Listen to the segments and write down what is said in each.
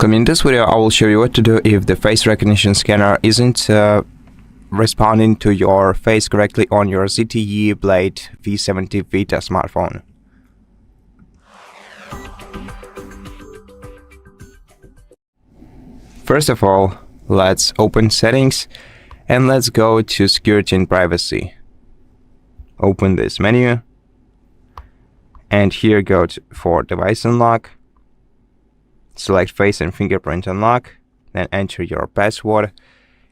Welcome. In this video I will show you what to do if the face recognition scanner isn't responding to your face correctly on your ZTE Blade V70 Vita smartphone. First of all, let's open settings and let's go to security and privacy. Open this menu and here go for device unlock. Select face and fingerprint unlock, then enter your password,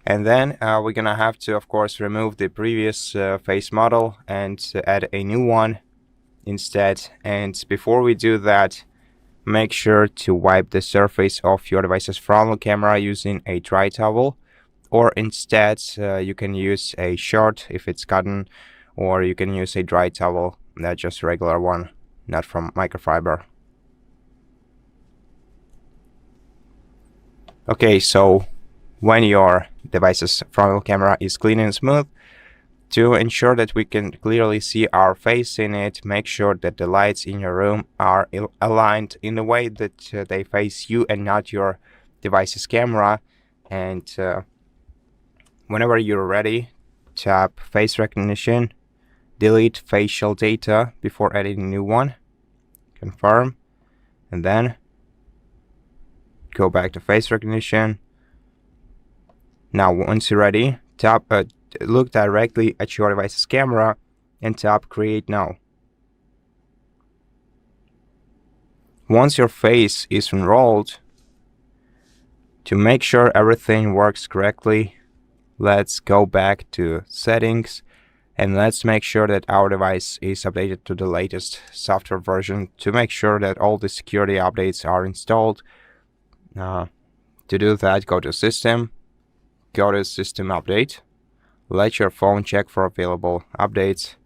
and then we're gonna have to, of course, remove the previous face model and add a new one instead. And before we do that, make sure to wipe the surface of your device's frontal camera using a dry towel, or instead you can use a shirt if it's cotton, or you can use a dry towel, that's just a regular one, not from microfiber. Okay, so when your device's frontal camera is clean and smooth, to ensure that we can clearly see our face in it, make sure that the lights in your room are aligned in a way that they face you and not your device's camera. And whenever you're ready, tap face recognition, delete facial data before adding a new one, confirm, and then go back to face recognition. Now once you're ready, tap look directly at your device's camera and tap create now. Once your face is enrolled, to make sure everything works correctly, let's go back to settings and let's make sure that our device is updated to the latest software version to make sure that all the security updates are installed. To do that, go to System, go to System Update, let your phone check for available updates.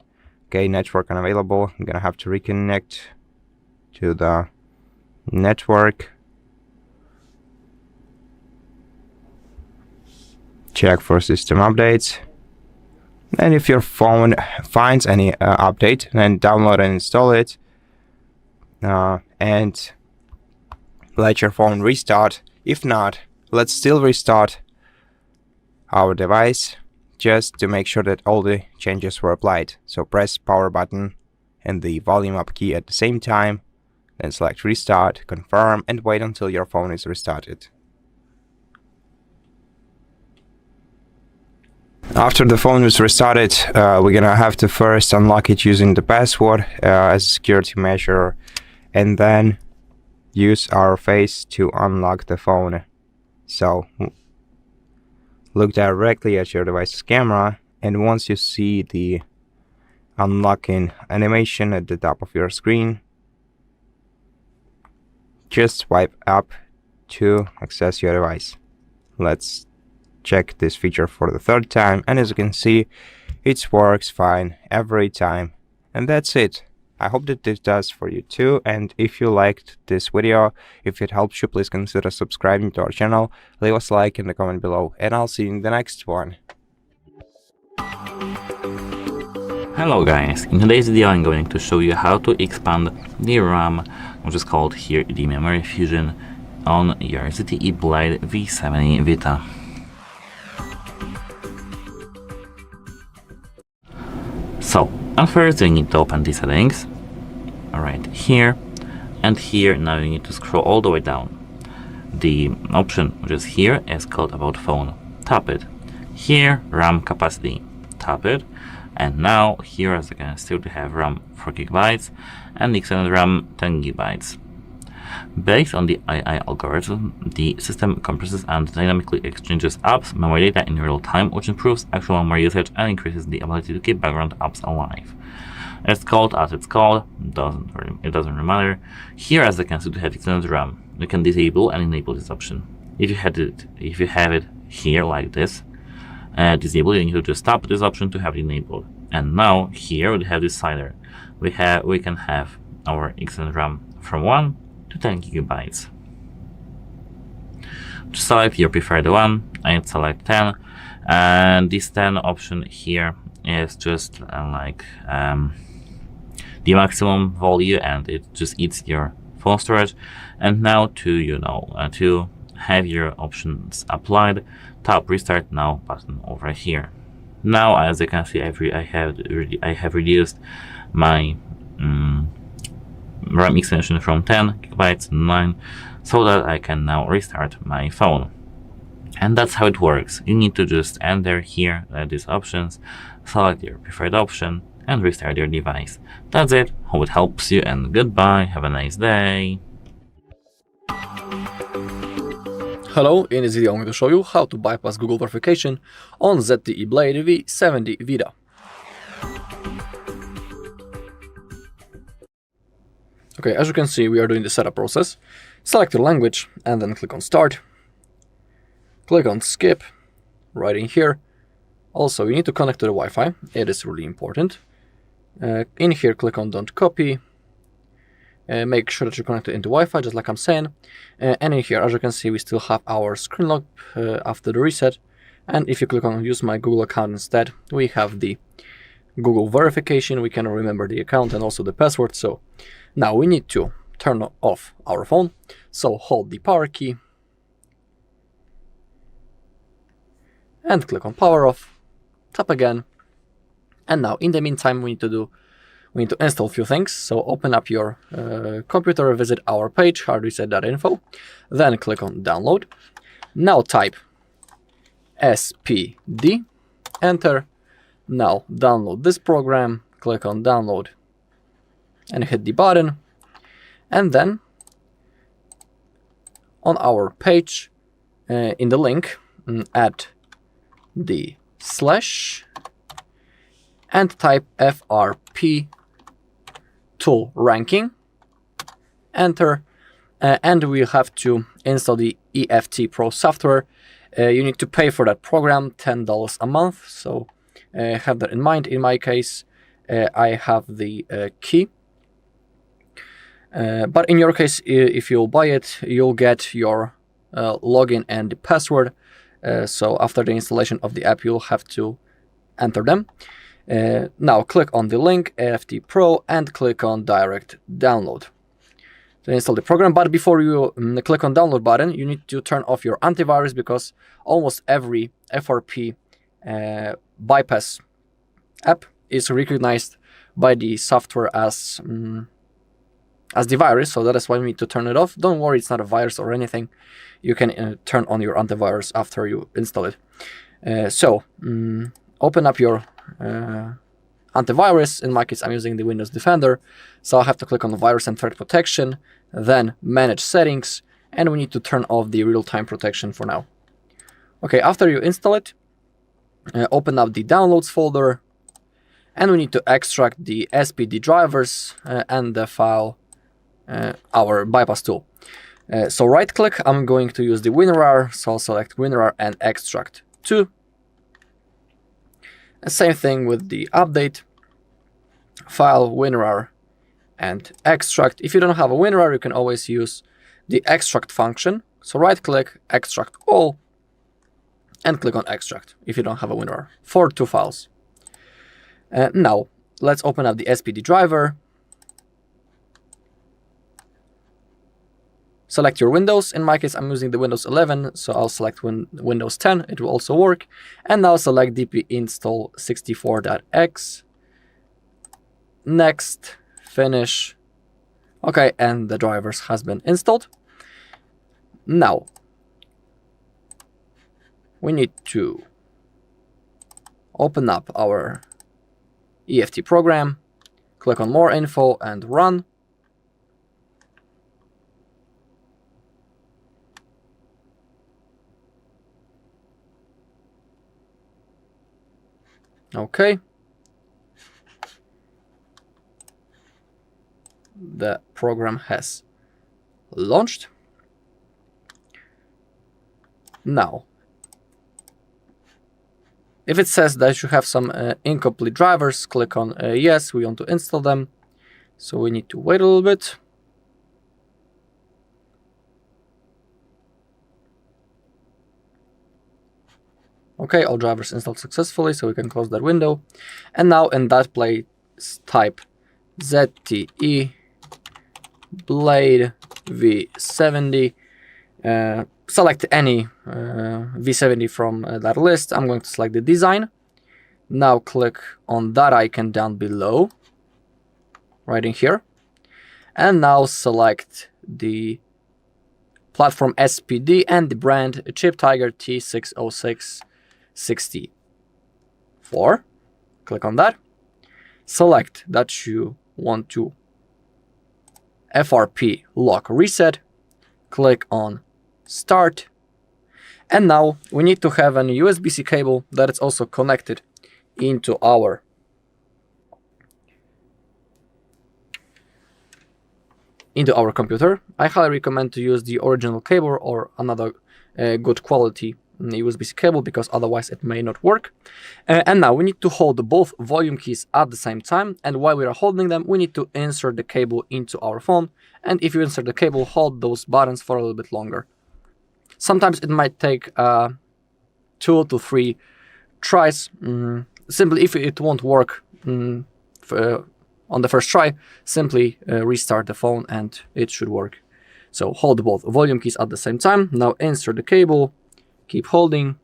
Okay, network unavailable. I'm gonna have to reconnect to the network. Check for system updates. And if your phone finds any update, then download and install it. And let your phone restart. If not, let's still restart our device just to make sure that all the changes were applied. So press power button and the volume up key at the same time, then select restart, confirm, and wait until your phone is restarted. After the phone is restarted, we're gonna have to first unlock it using the password as a security measure, and then use our face to unlock the phone. So look directly at your device's camera, and once you see the unlocking animation at the top of your screen, just swipe up to access your device. Let's check this feature for the third time, and as you can see, it works fine every time. And that's it. I hope that this does for you too, and if you liked this video, if it helps you, please consider subscribing to our channel, leave us a like in the comment below, and I'll see you in the next one. Hello guys, in today's video I'm going to show you how to expand the RAM, which is called here the memory fusion, on your ZTE Blade V70 Vita. So, at first you need to open the settings, right here, and here now you need to scroll all the way down. The option which is here is called About Phone. Tap it. Here, RAM capacity. Tap it. And now here, as you can see, we have RAM 4 GB and extended RAM 10 GB. Based on the AI algorithm, the system compresses and dynamically exchanges apps memory data in real time, which improves actual memory usage and increases the ability to keep background apps alive. It's called as it's called, it doesn't really matter. Here, as you can see, we have extended RAM. You can disable and enable this option. If you have it here like this, disable, you need to just tap this option to have it enabled. And now here we have this slider. We can have our extended RAM from 1 to 10 GB. Just select your preferred one and select 10, and this 10 option here is just the maximum value, and it just eats your phone storage. And now to have your options applied, tap Restart Now button over here. Now, as you can see, I have reduced my RAM extension from 10 GB to 9, so that I can now restart my phone. And that's how it works. You need to just enter here these options, select your preferred option, and restart your device. That's it. Hope it helps you, and goodbye. Have a nice day. Hello, in this video I'm going to show you how to bypass Google verification on ZTE Blade V70 Vita. Okay, as you can see, we are doing the setup process. Select your language and then click on Start. Click on Skip right in here. Also, you need to connect to the Wi-Fi. It is really important. In here, click on Don't Copy. Make sure that you're connected into Wi-Fi, just like I'm saying. And in here, as you can see, we still have our screen lock after the reset. And if you click on Use My Google account instead, we have the Google verification. We can remember the account and also the password. So now we need to turn off our phone. So hold the power key and click on Power Off. Tap again. And now, in the meantime, we need to install a few things. So open up your computer, visit our page, HardReset.Info, then click on Download. Now type SPD, enter. Now download this program, click on Download and hit the button. And then on our page, in the link, add the slash and type FRP tool ranking, enter, and we'll have to install the EFT Pro software. You need to pay for that program $10 a month, so have that in mind. In my case, I have the key, but in your case, if you'll buy it, you'll get your login and the password. So after the installation of the app, you'll have to enter them. Now click on the link EFT Pro and click on Direct Download to install the program. But before you click on Download button, you need to turn off your antivirus, because almost every FRP bypass app is recognized by the software as the virus. So that is why we need to turn it off. Don't worry, it's not a virus or anything. You can turn on your antivirus after you install it. Open up your antivirus. In my case, I'm using the Windows Defender, so I have to click on the Virus and Threat Protection, then Manage Settings, and we need to turn off the real-time protection for now. Okay, after you install it, open up the Downloads folder, and we need to extract the SPD drivers and the file, our bypass tool. So right-click, I'm going to use the WinRAR, so I'll select WinRAR and extract to. And same thing with the update file, WinRAR and extract. If you don't have a WinRAR, you can always use the extract function. So right click, extract all, and click on extract if you don't have a WinRAR for two files. Now let's open up the SPD driver. Select your Windows. In my case, I'm using the Windows 11, so I'll select Windows 10. It will also work. And now select dp install 64.x. Next, finish. Okay, and the drivers has been installed. Now, we need to open up our EFT program, click on More Info and Run. Okay. The program has launched. Now, if it says that you have some incomplete drivers, click on yes, we want to install them. So we need to wait a little bit. Okay, all drivers installed successfully, so we can close that window. And now in that place, type ZTE Blade V70 select any V70 from that list. I'm going to select the design. Now click on that icon down below, right in here. And now select the platform SPD and the brand Chip Tiger T60664. Click on that. Select that you want to FRP lock reset. Click on Start. And now we need to have an USB-C cable that is also connected into our computer. I highly recommend to use the original cable or another good quality USB-C cable, because otherwise it may not work. And now we need to hold both volume keys at the same time, and while we are holding them, we need to insert the cable into our phone. And if you insert the cable, hold those buttons for a little bit longer. Sometimes it might take 2 to 3 tries. Simply, if it won't work on the first try, simply restart the phone and it should work. So hold both volume keys at the same time. Now insert the cable, keep holding.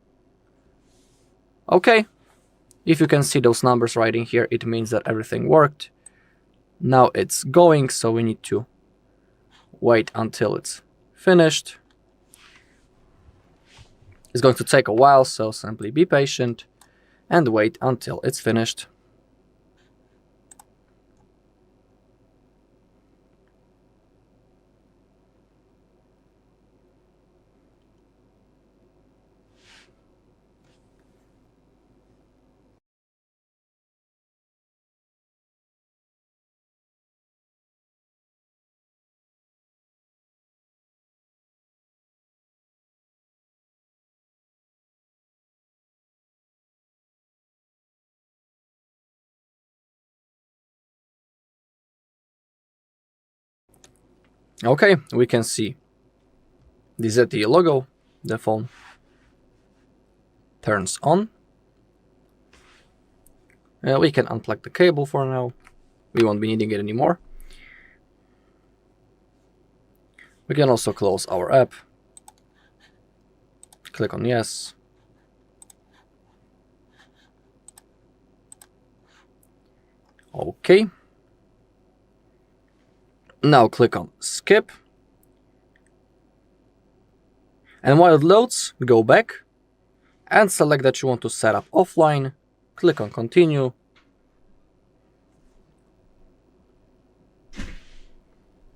Okay, if you can see those numbers right in here, it means that everything worked. Now it's going, so we need to wait until it's finished. It's going to take a while, so simply be patient and wait until it's finished. Okay, we can see the ZTE logo. The phone turns on. We can unplug the cable for now. We won't be needing it anymore. We can also close our app. Click on yes. Okay. Now click on skip. And while it loads, go back and select that you want to set up offline. Click on continue.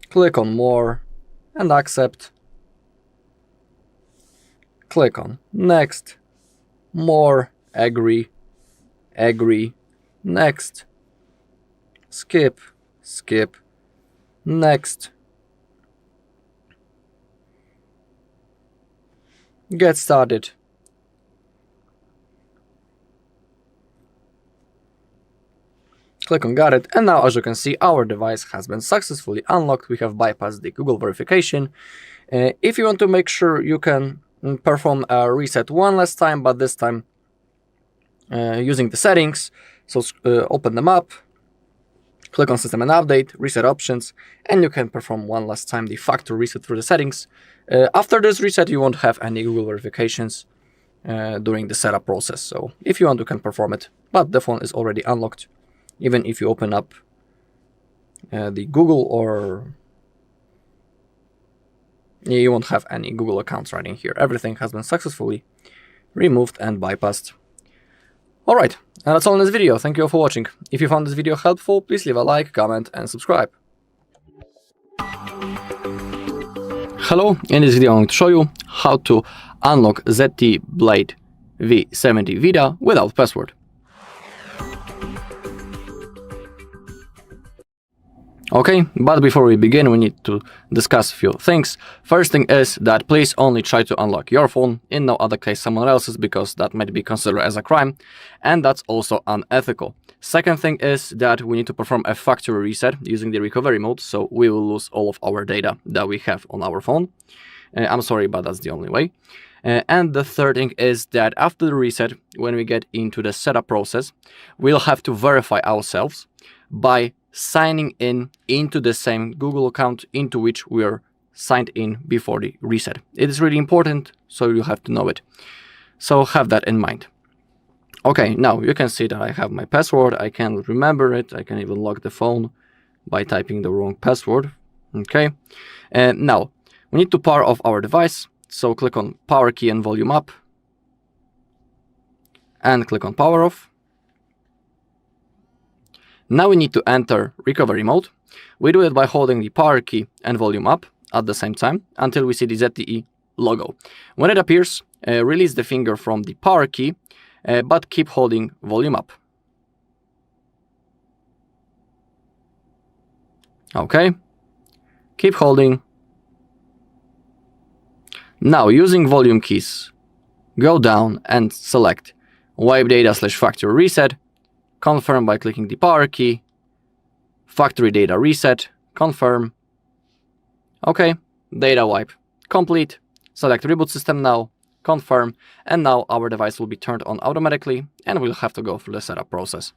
Click on more and accept. Click on next, more, agree, agree, next, skip, skip, next. Get started. Click on got it, and now as you can see, our device has been successfully unlocked. We have bypassed the Google verification. If you want to make sure, you can perform a reset one last time, but this time using the settings. So open them up, click on System and Update, Reset Options, and you can perform one last time the factory reset through the settings. After this reset, you won't have any Google verifications during the setup process. So if you want, you can perform it, but the phone is already unlocked. Even if you open up the Google, or you won't have any Google accounts right in here. Everything has been successfully removed and bypassed. Alright, and that's all in this video. Thank you all for watching. If you found this video helpful, please leave a like, comment, and subscribe. Hello, in this video I'm going to show you how to unlock ZTE Blade V70 Vita without password. Okay, but before we begin, we need to discuss a few things. First thing is that please only try to unlock your phone, in no other case someone else's, because that might be considered as a crime, and that's also unethical. Second thing is that we need to perform a factory reset using the recovery mode, so we will lose all of our data that we have on our phone. I'm sorry, but that's the only way. And the third thing is that after the reset, when we get into the setup process, we'll have to verify ourselves by signing in into the same Google account into which we are signed in before the reset. It is really important, so you have to know it. So have that in mind. Okay, now you can see that I have my password. I can remember it. I can even lock the phone by typing the wrong password. Okay, and now we need to power off our device. So click on power key and volume up, and click on power off. Now we need to enter recovery mode. We do it by holding the power key and volume up at the same time until we see the ZTE logo. When it appears, release the finger from the power key, but keep holding volume up. Okay, keep holding. Now, using volume keys, go down and select wipe data / factory reset, confirm by clicking the power key, factory data reset, confirm. Okay, data wipe complete. Select reboot system now, confirm, and now our device will be turned on automatically and we'll have to go through the setup process.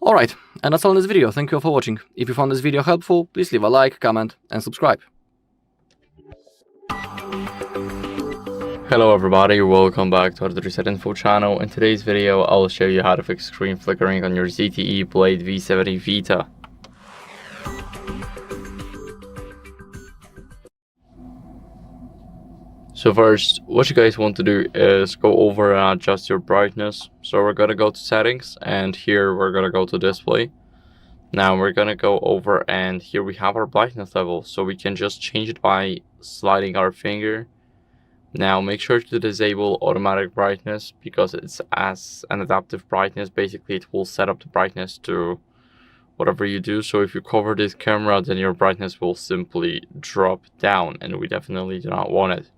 Alright, and that's all in this video. Thank you all for watching. If you found this video helpful, please leave a like, comment, and subscribe. Hello everybody, welcome back to HardReset.Info channel. In today's video, I'll show you how to fix screen flickering on your ZTE Blade V70 Vita. So first, what you guys want to do is go over and adjust your brightness. So we're gonna go to settings, and here we're gonna go to display. Now we're gonna go over, and here we have our brightness level, so we can just change it by sliding our finger. Now make sure to disable automatic brightness because it's as an adaptive brightness. Basically it will set up the brightness to whatever you do. So if you cover this camera, then your brightness will simply drop down, and we definitely do not want it.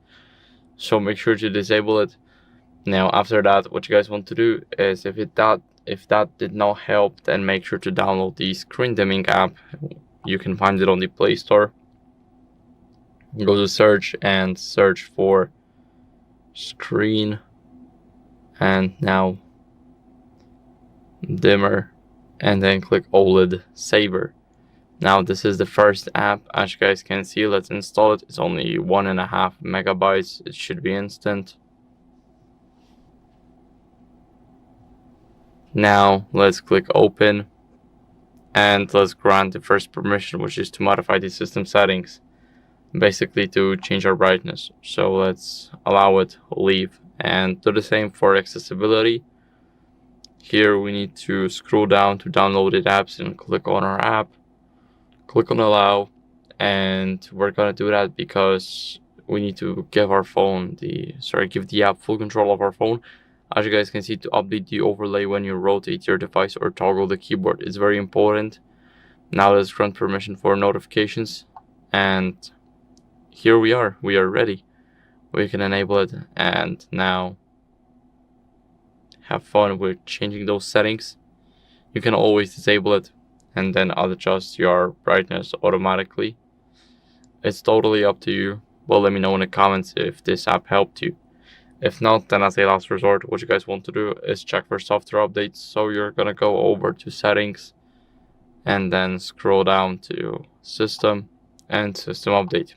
So make sure to disable it. Now after that, what you guys want to do is if that did not help, then make sure to download the screen dimming app. You can find it on the Play Store. Go to search and search for screen, and now dimmer, and then click OLED saver. Now this is the first app. As you guys can see, let's install it. It's only 1.5 megabytes. It should be instant. Now let's click open, and let's grant the first permission, which is to modify the system settings, basically to change our brightness. So let's allow it, leave, and do the same for accessibility. Here we need to scroll down to downloaded apps and click on our app, click on allow, and we're gonna do that because we need to give give the app full control of our phone. As you guys can see, to update the overlay when you rotate your device or toggle the keyboard is very important. Now let's grant permission for notifications, and here we are ready. We can enable it, and now have fun with changing those settings. You can always disable it and then adjust your brightness automatically. It's totally up to you. Well, let me know in the comments if this app helped you. If not, then as a last resort, what you guys want to do is check for software updates. So you're gonna go over to settings and then scroll down to system and system update.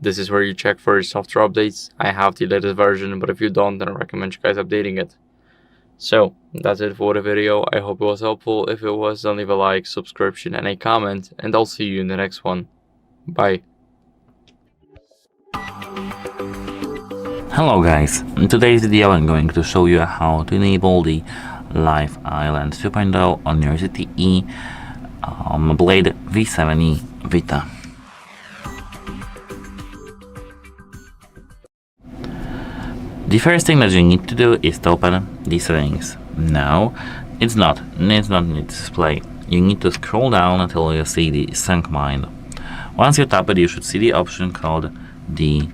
This is where you check for your software updates. I have the latest version, but if you don't, then I recommend you guys updating it. So that's it for the video. I hope it was helpful. If it was, then leave a like, subscription, and a comment, and I'll see you in the next one. Bye. Hello guys, in today's video I'm going to show you how to enable the Live Island 2.0 on your ZTE Blade V70 Vita. The first thing that you need to do is to open the settings. Now, it's not in the display. You need to scroll down until you see the sync mind. Once you tap it, you should see the option called the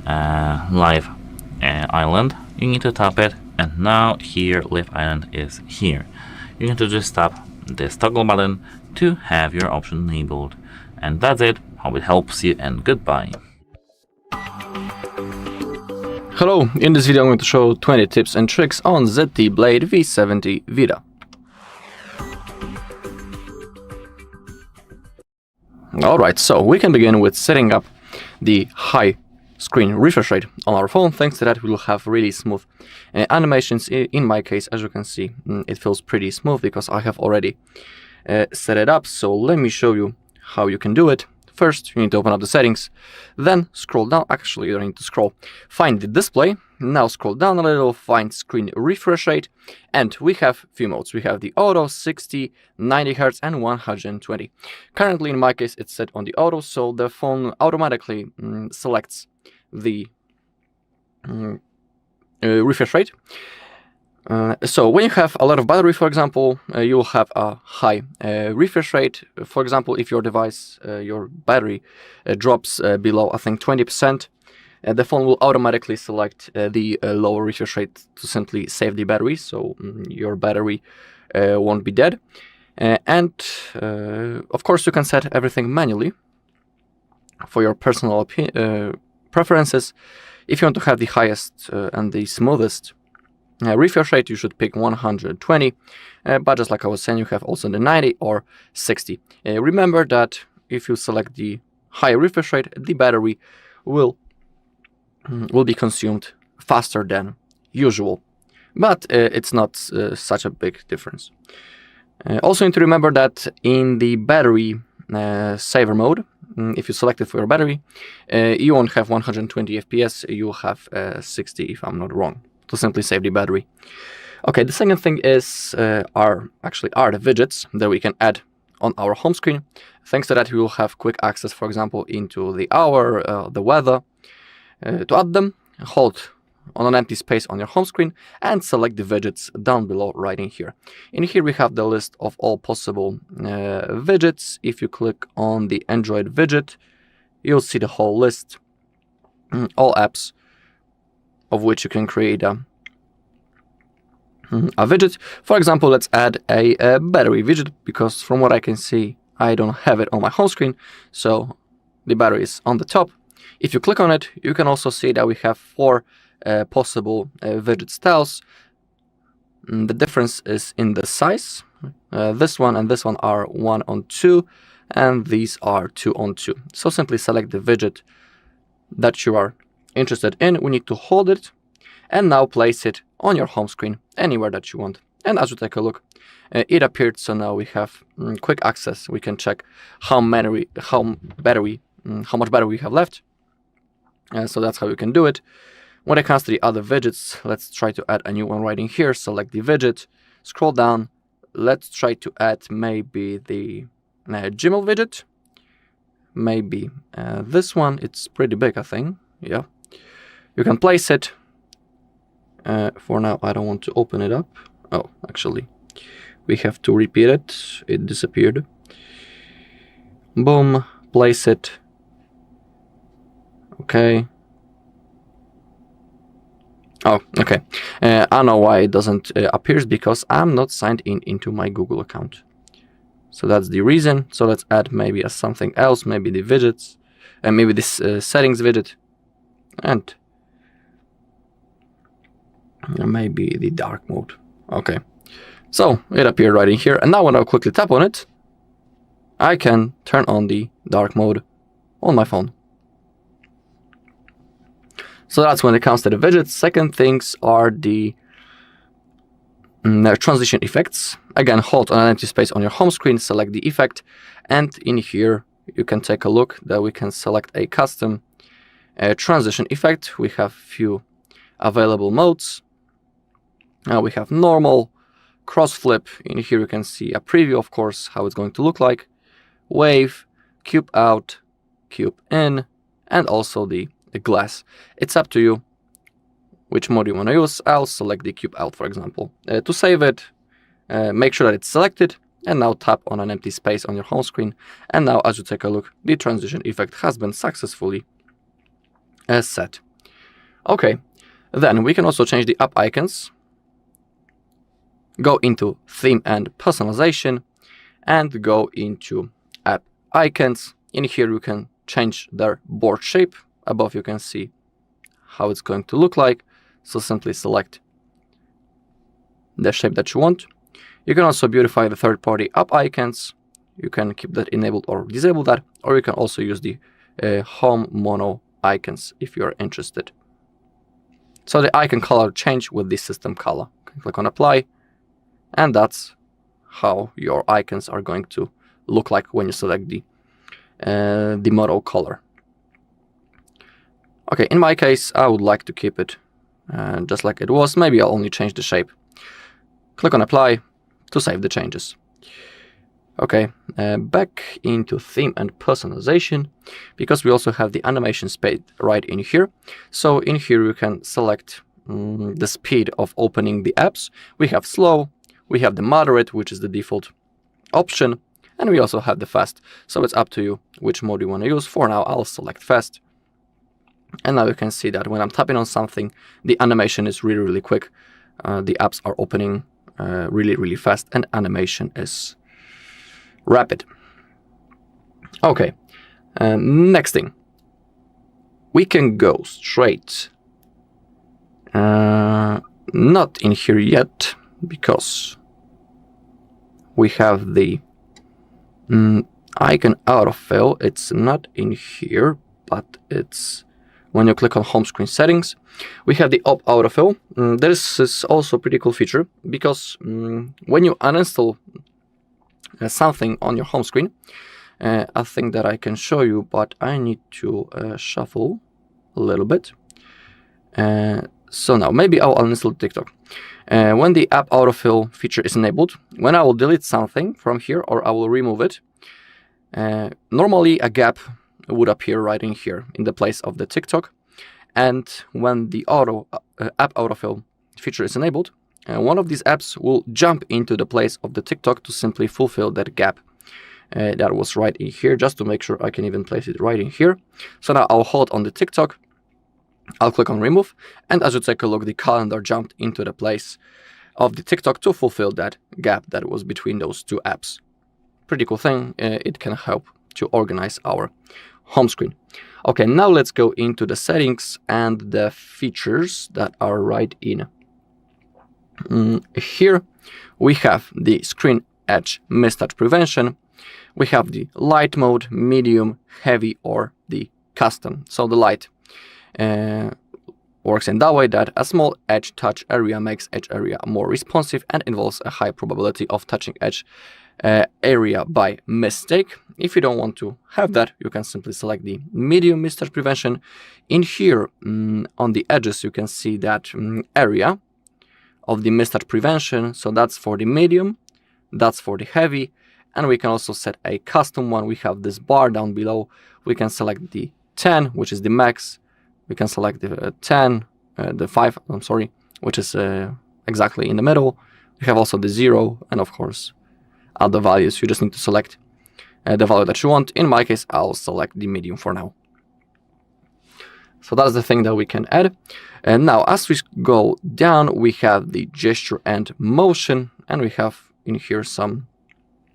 Live Island. You need to tap it, and now here Live Island is here. You need to just tap this toggle button to have your option enabled. And that's it. Hope it helps you, and goodbye. Hello, in this video I'm going to show 20 tips and tricks on ZTE Blade V70 Vita. Alright, so we can begin with setting up the high screen refresh rate on our phone. Thanks to that, we will have really smooth animations. In my case, as you can see, it feels pretty smooth because I have already set it up. So let me show you how you can do it. First, you need to open up the settings, then scroll down. Actually, you don't need to scroll. Find the display. Now scroll down a little, find screen refresh rate, and we have few modes. We have the auto, 60, 90 Hz, and 120. Currently, in my case, it's set on the auto, so the phone automatically selects the refresh rate. So when you have a lot of battery, for example, you will have a high refresh rate. For example, if your device, your battery drops below, I think, 20%, the phone will automatically select the lower refresh rate to simply save the battery, so your battery won't be dead. And of course, you can set everything manually for your personal preferences. If you want to have the highest and the smoothest refresh rate, you should pick 120, but just like I was saying, you have also the 90 or 60. Remember that if you select the high refresh rate, the battery will be consumed faster than usual, but it's not such a big difference. Also need to remember that in the battery saver mode, if you select it for your battery, you won't have 120 FPS, you'll have 60 if I'm not wrong, to simply save the battery. Okay, the second thing is are the widgets that we can add on our home screen. Thanks to that, we will have quick access, for example, into the hour, the weather. To add them, hold on an empty space on your home screen and select the widgets down below right in here. In here we have the list of all possible widgets. If you click on the Android widget, you'll see the whole list, all apps of which you can create a widget. For example, let's add a battery widget, because from what I can see, I don't have it on my home screen, so the battery is on the top. If you click on it, you can also see that we have 4 possible widget styles. The difference is in the size. This one and this one are 1:2, and these are 2:2. So simply select the widget that you are interested in. We need to hold it and now place it on your home screen anywhere that you want. And as we take a look, it appeared. So now we have quick access. We can check how much battery we have left. So that's how you can do it. When it comes to the other widgets, let's try to add a new one right in here. Select the widget, scroll down. Let's try to add maybe the Gmail widget. Maybe this one. It's pretty big, I think. Yeah. You can place it. For now, I don't want to open it up. Oh, actually, we have to repeat it. It disappeared. Boom. Place it. Okay. Oh, okay. I know why it doesn't appear, because I'm not signed into my Google account. So that's the reason. So let's add maybe something else, maybe the widgets, and maybe this settings widget, and maybe the dark mode. Okay. So it appeared right in here, and now when I quickly tap on it, I can turn on the dark mode on my phone. So that's when it comes to the widgets. Second things are the transition effects. Again, hold on an empty space on your home screen, select the effect, and in here you can take a look that we can select a custom transition effect. We have few available modes. Now we have normal, cross flip. In here you can see a preview, of course, how it's going to look like. Wave, cube out, cube in, and also the glass. It's up to you which mode you want to use. I'll select the cube out, for example. To save it, make sure that it's selected, and now tap on an empty space on your home screen. And now as you take a look, the transition effect has been successfully set. Okay, then we can also change the app icons, go into theme and personalization, and go into app icons. In here you can change their board shape. Above you can see how it's going to look like. So simply select the shape that you want. You can also beautify the third-party app icons. you can keep that enabled or disable that, or you can also use the home mono icons if you're interested. So the icon color change with the system color. Click on apply, and that's how your icons are going to look like when you select the mono color. Okay, in my case, I would like to keep it just like it was. Maybe I'll only change the shape. Click on apply to save the changes. Okay, back into theme and personalization, because we also have the animation speed right in here. So in here you can select the speed of opening the apps. We have slow, we have the moderate, which is the default option, and we also have the fast. So it's up to you which mode you want to use. For now, I'll select fast. And now you can see that when I'm tapping on something, the animation is really, really quick. The apps are opening really, really fast, and animation is rapid. Okay, next thing. We can go straight, not in here yet, because we have the icon autofill. It's not in here, but it's when you click on home screen settings. We have the op autofill. This is also a pretty cool feature, because when you uninstall something on your home screen, I think that I can show you, but I need to shuffle a little bit. So now maybe I'll uninstall TikTok. When the app autofill feature is enabled, when I will delete something from here or I will remove it, normally a gap would appear right in here in the place of the TikTok. And when the app autofill feature is enabled, one of these apps will jump into the place of the TikTok to simply fulfill that gap that was right in here, just to make sure I can even place it right in here. So now I'll hold on the TikTok, I'll click on remove, and as you take a look, the calendar jumped into the place of the TikTok to fulfill that gap that was between those two apps. Pretty cool thing. It can help to organize our home screen. Okay, now let's go into the settings and the features that are right in here. We have the screen edge mistouch prevention. We have the light mode, medium, heavy, or the custom. So the light works in that way that a small edge touch area makes edge area more responsive and involves a high probability of touching edge area by mistake. If you don't want to have that, you can simply select the medium mistouch prevention. In here on the edges, you can see that area of the mistouch prevention. So that's for the medium, that's for the heavy, and we can also set a custom one. We have this bar down below. We can select the 10, which is the max. We can select the 10, the 5, I'm sorry, which is exactly in the middle. We have also the 0, and of course other values. You just need to select the value that you want. In my case, I'll select the medium for now. So that's the thing that we can add. And now as we go down, we have the gesture and motion, and we have in here some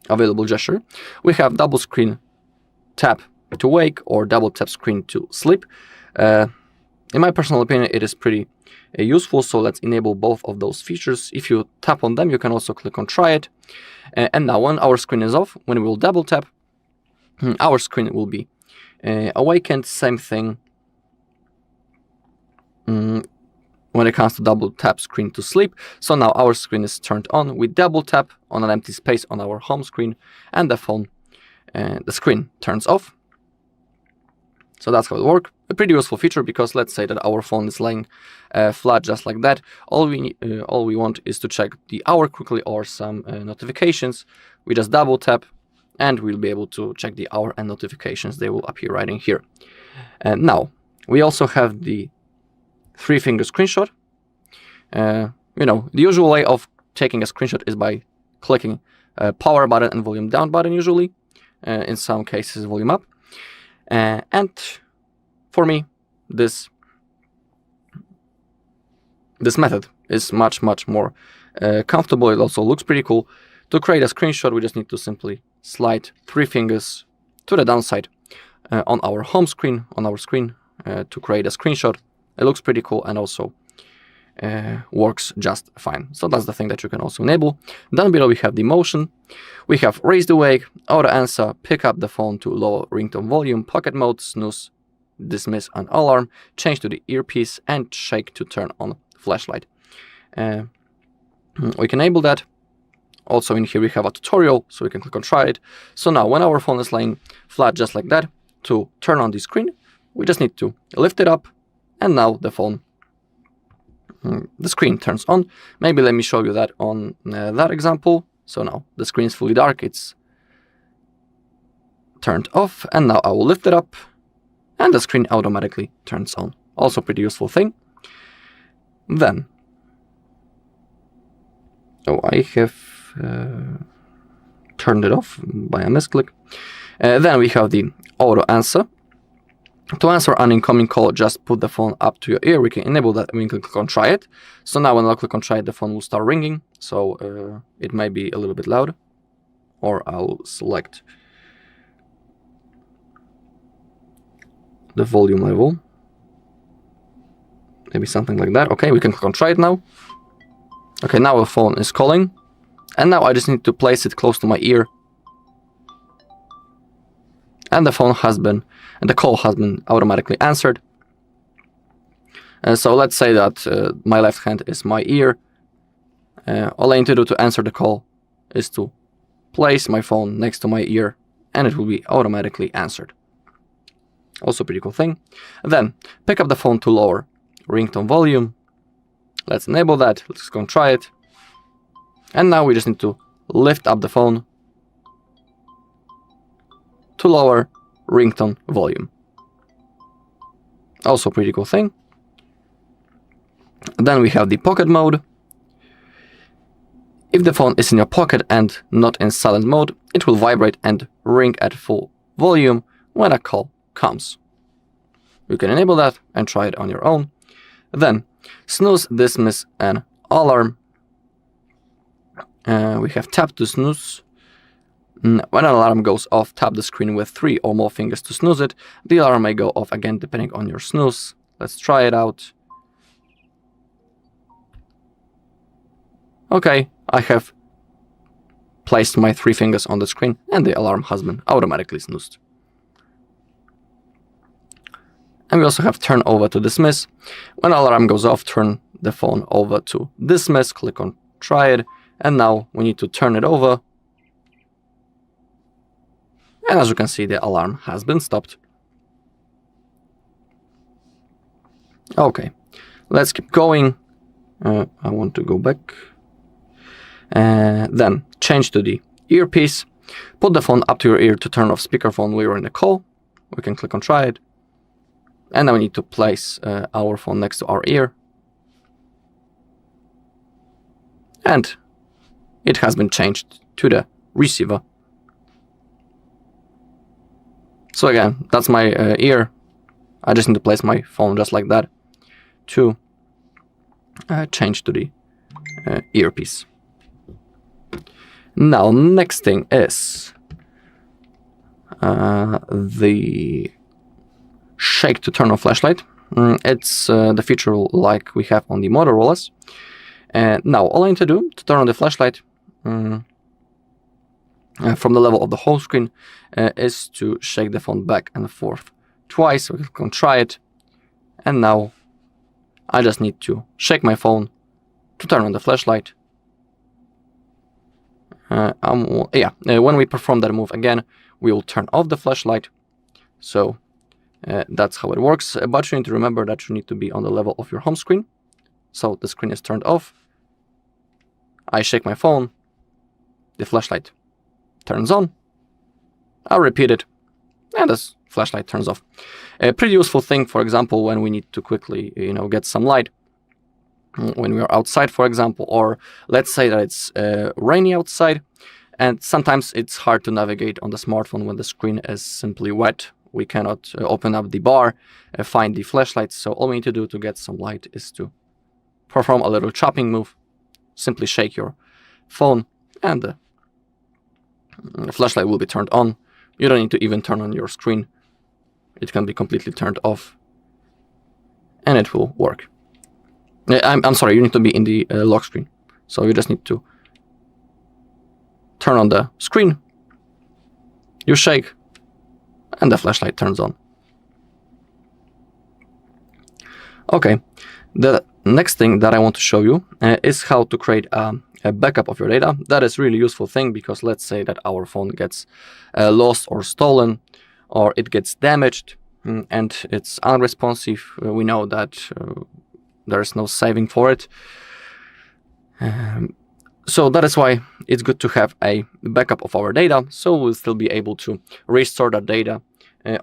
available gesture. We have double screen tap to wake or double tap screen to sleep. In my personal opinion, it is pretty useful, so let's enable both of those features. If you tap on them, you can also click on try it. And now when our screen is off, when we will double tap, our screen will be awakened. Same thing when it comes to double tap screen to sleep. So now our screen is turned on. We double tap on an empty space on our home screen, and the screen turns off. So that's how it works. A pretty useful feature, because let's say that our phone is laying flat just like that. All we want is to check the hour quickly or some notifications. We just double tap and we'll be able to check the hour and notifications. They will appear right in here. And now we also have the 3-finger screenshot. You know, the usual way of taking a screenshot is by clicking power button and volume down button usually. In some cases volume up. And for me, this method is much more comfortable. It also looks pretty cool. To create a screenshot, we just need to simply slide 3 fingers to the downside on our home screen, to create a screenshot. It looks pretty cool, and also works just fine. So that's the thing that you can also enable. Down below we have the motion. We have raise the wake, auto answer, pick up the phone to lower ringtone volume, pocket mode, snooze, dismiss and alarm, change to the earpiece, and shake to turn on flashlight. We can enable that. Also in here we have a tutorial, so we can click on try it. So now when our phone is laying flat just like that, to turn on the screen, we just need to lift it up, and now the screen turns on. Maybe let me show you that on that example. So now the screen is fully dark, it's turned off, and now I will lift it up, and the screen automatically turns on. Also pretty useful thing. Then, I have turned it off by a misclick. Then we have the auto answer. To answer an incoming call, just put the phone up to your ear. We can enable that and we can click on try it. So now when I click on try it, the phone will start ringing. So it may be a little bit loud. Or I'll select the volume level. Maybe something like that. Okay, we can click on try it now. Okay, now the phone is calling. And now I just need to place it close to my ear. And the call has been automatically answered. So let's say that my left hand is my ear. All I need to do to answer the call is to place my phone next to my ear, and it will be automatically answered. Also pretty cool thing. Then pick up the phone to lower ringtone volume. Let's enable that. Let's go and try it. And now we just need to lift up the phone to lower ringtone volume. Also pretty cool thing. Then we have the pocket mode. If the phone is in your pocket and not in silent mode, it will vibrate and ring at full volume when a call comes. You can enable that and try it on your own. Then snooze, dismiss, and alarm. We have tap to snooze. When an alarm goes off, tap the screen with 3 or more fingers to snooze it. The alarm may go off again depending on your snooze. Let's try it out. Okay, I have placed my 3 fingers on the screen and the alarm has been automatically snoozed. And we also have turn over to dismiss. When alarm goes off, turn the phone over to dismiss, click on try it, and now we need to turn it over. And as you can see, the alarm has been stopped. Okay, let's keep going. I want to go back. Then change to the earpiece. Put the phone up to your ear to turn off speakerphone while you're in the call. We can click on try it. And now we need to place our phone next to our ear. And it has been changed to the receiver. So again, that's my ear. I just need to place my phone just like that to change to the earpiece. Now, next thing is the shake to turn on flashlight. It's the feature like we have on the Motorola's. Now, all I need to do to turn on the flashlight from the level of the home screen is to shake the phone back and forth twice. We can try it. And now I just need to shake my phone to turn on the flashlight. When we perform that move again, we will turn off the flashlight. So that's how it works. But you need to remember that you need to be on the level of your home screen. So the screen is turned off. I shake my phone. The flashlight turns on. I'll repeat it. And this flashlight turns off. A pretty useful thing, for example, when we need to quickly, get some light. When we are outside, for example, or let's say that it's rainy outside, and sometimes it's hard to navigate on the smartphone when the screen is simply wet. We cannot open up the bar, find the flashlight. So all we need to do to get some light is to perform a little chopping move. Simply shake your phone, and the flashlight will be turned on. You don't need to even turn on your screen. It can be completely turned off, and it will work. I'm sorry, you need to be in the lock screen. So you just need to turn on the screen, you shake, and the flashlight turns on. Okay, the next thing that I want to show you is how to create a backup of your data. That is really useful thing, because let's say that our phone gets lost or stolen, or it gets damaged and it's unresponsive. We know that there's no saving for it. So that is why it's good to have a backup of our data, so we'll still be able to restore that data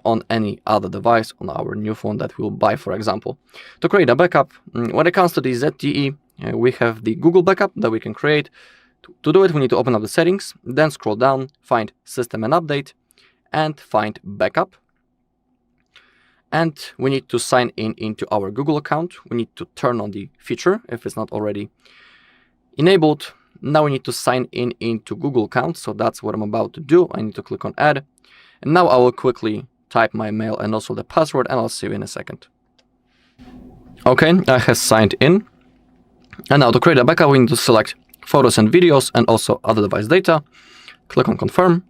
on any other device, on our new phone that we'll buy, for example. To create a backup, when it comes to the ZTE, we have the Google backup that we can create. To do it, we need to open up the settings, then scroll down, find System and Update, and find Backup. And we need to sign in into our Google account. We need to turn on the feature if it's not already enabled. Now we need to sign in into Google account, so that's what I'm about to do. I need to click on Add. And now I will quickly type my mail and also the password, and I'll see you in a second. Okay, I have signed in. And now to create a backup, we need to select photos and videos and also other device data. Click on Confirm.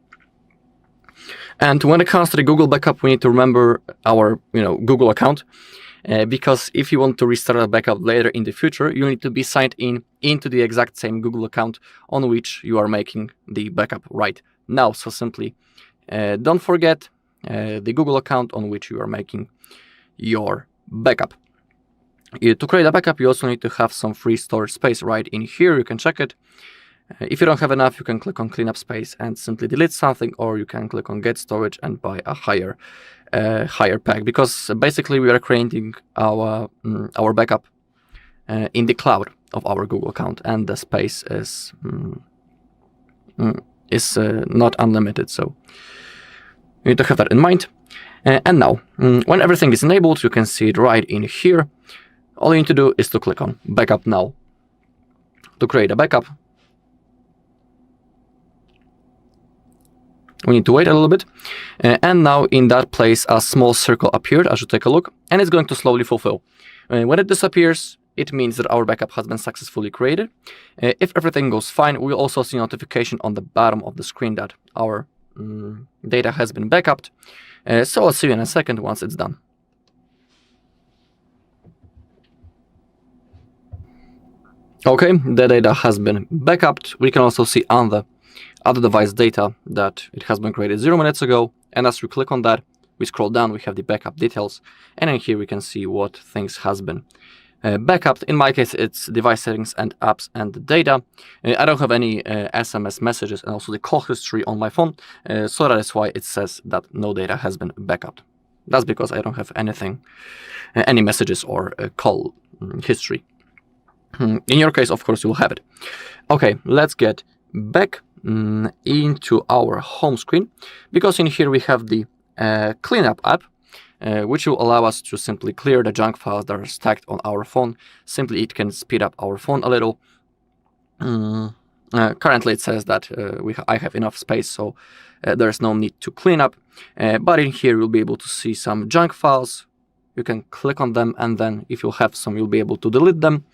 And when it comes to the Google backup, we need to remember our Google account, because if you want to restart a backup later in the future, you need to be signed in into the exact same Google account on which you are making the backup right now. So simply don't forget the Google account on which you are making your backup. To create a backup, you also need to have some free storage space right in here. You can check it. If you don't have enough, you can click on Clean Up Space and simply delete something, or you can click on Get Storage and buy a higher pack, because basically we are creating our backup in the cloud of our Google account, and the space is not unlimited, so you need to have that in mind. And now, when everything is enabled, you can see it right in here. All you need to do is to click on Backup Now to create a backup. We need to wait a little bit, and now in that place a small circle appeared. I should take a look, and it's going to slowly fulfill. When it disappears, it means that our backup has been successfully created. If everything goes fine, we'll also see a notification on the bottom of the screen that our data has been backupped. So I'll see you in a second once it's done. Okay, the data has been backupped. We can also see on the other device data that it has been created 0 minutes ago, and as we click on that, we scroll down, we have the backup details, and in here we can see what things has been backupped. In my case, it's device settings and apps and the data. I don't have any SMS messages and also the call history on my phone, so that is why it says that no data has been backupped. That's because I don't have anything, any messages or call history. In your case, of course, you'll have it. Okay, let's get back into our home screen, because in here we have the cleanup app, which will allow us to simply clear the junk files that are stacked on our phone. Simply, it can speed up our phone a little. Currently, it says that I have enough space, so there's no need to clean up. But in here, you'll be able to see some junk files. You can click on them, and then if you have some, you'll be able to delete them.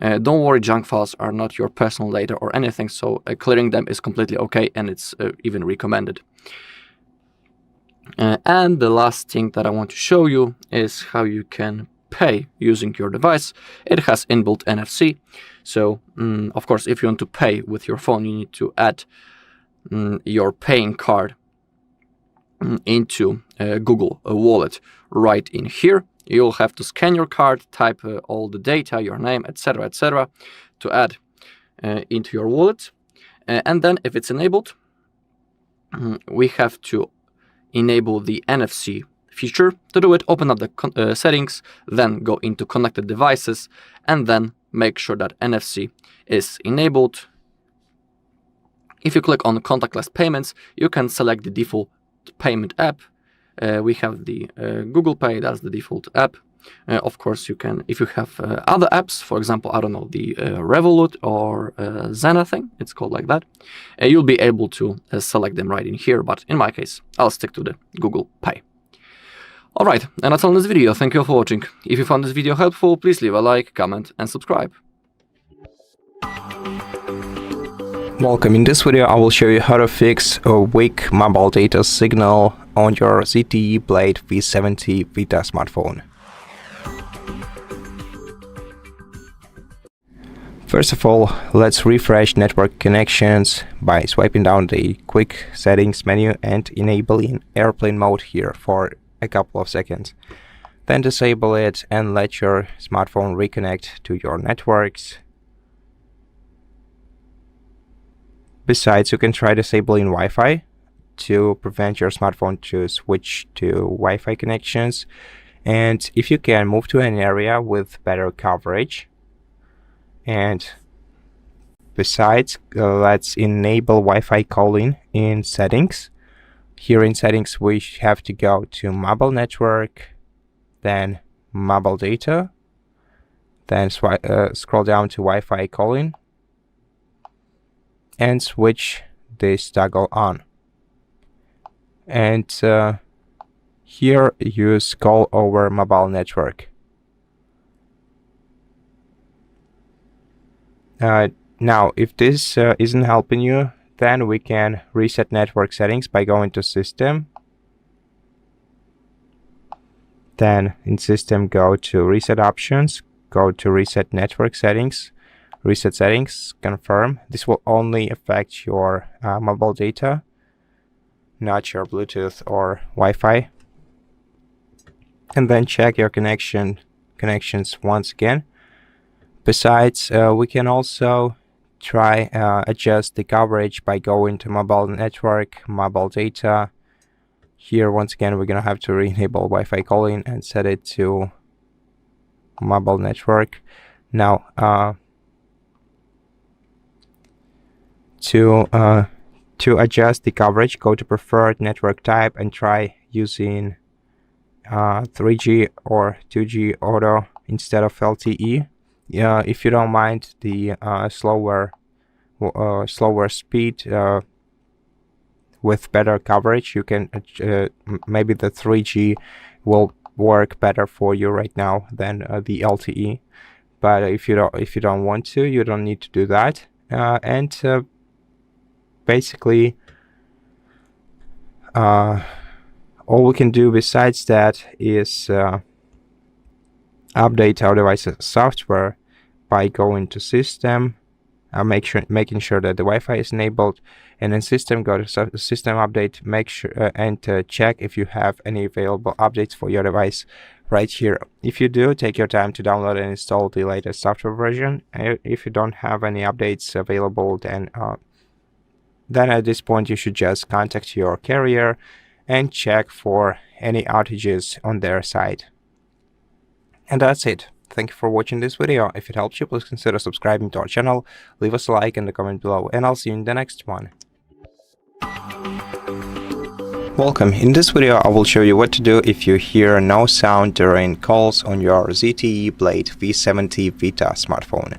Don't worry, junk files are not your personal data or anything, so clearing them is completely okay, and it's even recommended. And the last thing that I want to show you is how you can pay using your device. It has inbuilt NFC, so of course, if you want to pay with your phone, you need to add your paying card into Google Wallet right in here. You'll have to scan your card, type all the data, your name, etc., to add into your wallet. And then if it's enabled, we have to enable the NFC feature. To do it, open up the settings, then go into connected devices, and then make sure that NFC is enabled. If you click on contactless payments, you can select the default payment app. We have the Google Pay, that's the default app. Of course, you can, if you have other apps, for example, I don't know, the Revolut or Zen, thing, it's called like that, you'll be able to select them right in here, but in my case, I'll stick to the Google Pay. Alright, and that's all in this video. Thank you all for watching. If you found this video helpful, please leave a like, comment and subscribe. Welcome. In this video I will show you how to fix a weak mobile data signal on your ZTE Blade V70 Vita smartphone. First of all, let's refresh network connections by swiping down the quick settings menu and enabling airplane mode here for a couple of seconds. Then disable it and let your smartphone reconnect to your networks. Besides, you can try disabling Wi-Fi to prevent your smartphone to switch to Wi-Fi connections. And if you can, move to an area with better coverage. And besides, let's enable Wi-Fi calling in settings. Here in settings, we have to go to mobile network, then mobile data, then scroll down to Wi-Fi calling, and switch this toggle on. And here use call over mobile network. Now, if this isn't helping you, then we can reset network settings by going to System. Then in System, go to Reset Options, go to Reset Network Settings, Reset Settings, confirm. This will only affect your mobile data, not your Bluetooth or Wi-Fi. And then check your connections once again. Besides, we can also try adjust the coverage by going to mobile network, mobile data. Here once again we're gonna have to re-enable Wi-Fi calling and set it to mobile network. Now to adjust the coverage, go to preferred network type and try using 3G or 2G auto instead of LTE. If you don't mind the slower speed with better coverage, you can maybe the 3G will work better for you right now than the LTE. But if you don't want to, you don't need to do that. And basically, all we can do besides that is update our device's software by going to System, making sure that the Wi-Fi is enabled, and in System, go to System Update, make sure and check if you have any available updates for your device right here. If you do, take your time to download and install the latest software version. If you don't have any updates available, then at this point you should just contact your carrier and check for any outages on their side. And that's it. Thank you for watching this video. If it helps you, please consider subscribing to our channel, leave us a like and a comment below, and I'll see you in the next one. Welcome. In this video I will show you what to do if you hear no sound during calls on your ZTE Blade V70 Vita smartphone.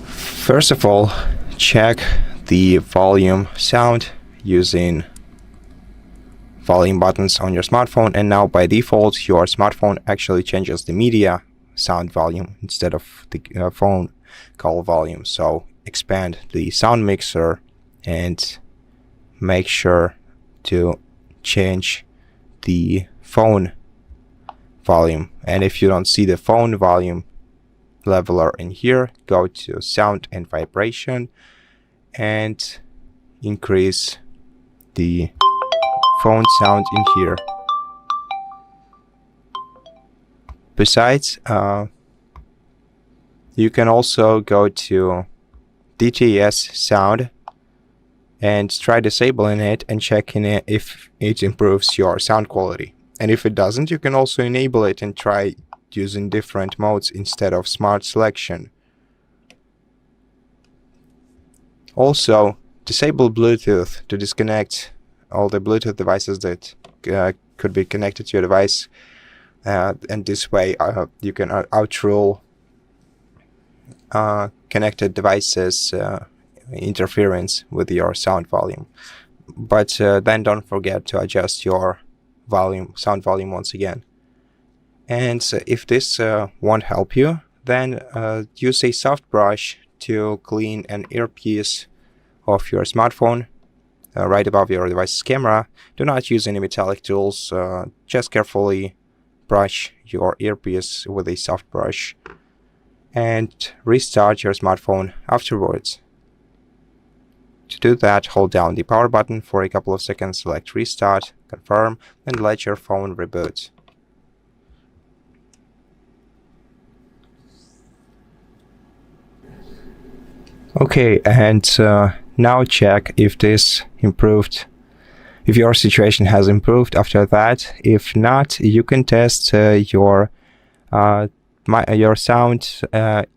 First of all, check the volume sound using volume buttons on your smartphone, and now by default your smartphone actually changes the media sound volume instead of the phone call volume. So expand the sound mixer and make sure to change the phone volume. And if you don't see the phone volume leveler in here, go to sound and vibration and increase the phone sound in here. Besides, you can also go to DTS sound and try disabling it and checking it if it improves your sound quality. And if it doesn't, you can also enable it and try using different modes instead of smart selection. Also, disable Bluetooth to disconnect all the Bluetooth devices that could be connected to your device, and this way you can outrule connected devices interference with your sound volume. but then don't forget to adjust your sound volume once again. And if this won't help you, then use a soft brush to clean an earpiece of your smartphone right above your device's camera. Do not use any metallic tools, just carefully brush your earpiece with a soft brush and restart your smartphone afterwards. To do that, hold down the power button for a couple of seconds, select restart, confirm, and let your phone reboot. Okay, and now check if this improved, if your situation has improved after that. If not, you can test your sound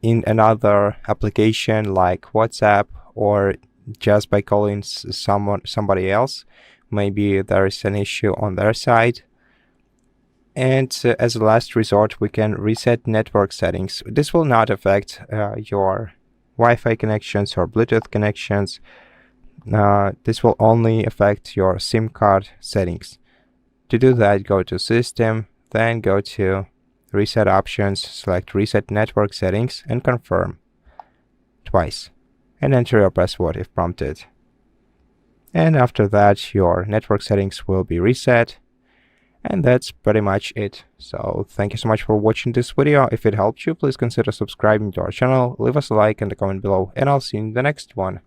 in another application like WhatsApp, or just by calling somebody else. Maybe there is an issue on their side. And as a last resort, we can reset network settings. This will not affect your Wi-Fi connections or Bluetooth connections. This will only affect your SIM card settings. To do that, go to System, then go to Reset Options, select Reset Network Settings, and confirm twice, and enter your password if prompted. And after that, your network settings will be reset. And that's pretty much it. So thank you so much for watching this video. If it helped you, please consider subscribing to our channel, leave us a like and a comment below, and I'll see you in the next one.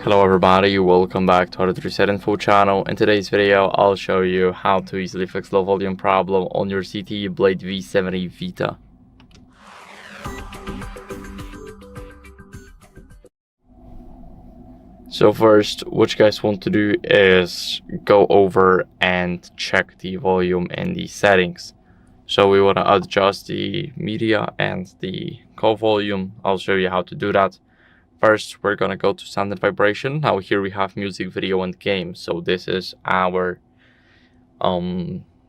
Hello everybody, welcome back to HardReset.Info channel. In today's video, I'll show you how to easily fix low volume problem on your ZTE Blade V70 Vita. So first, what you guys want to do is go over and check the volume in the settings. So we want to adjust the media and the call volume. I'll show you how to do that. First, we're going to go to sound and vibration. Now here we have music, video, and game. So this is our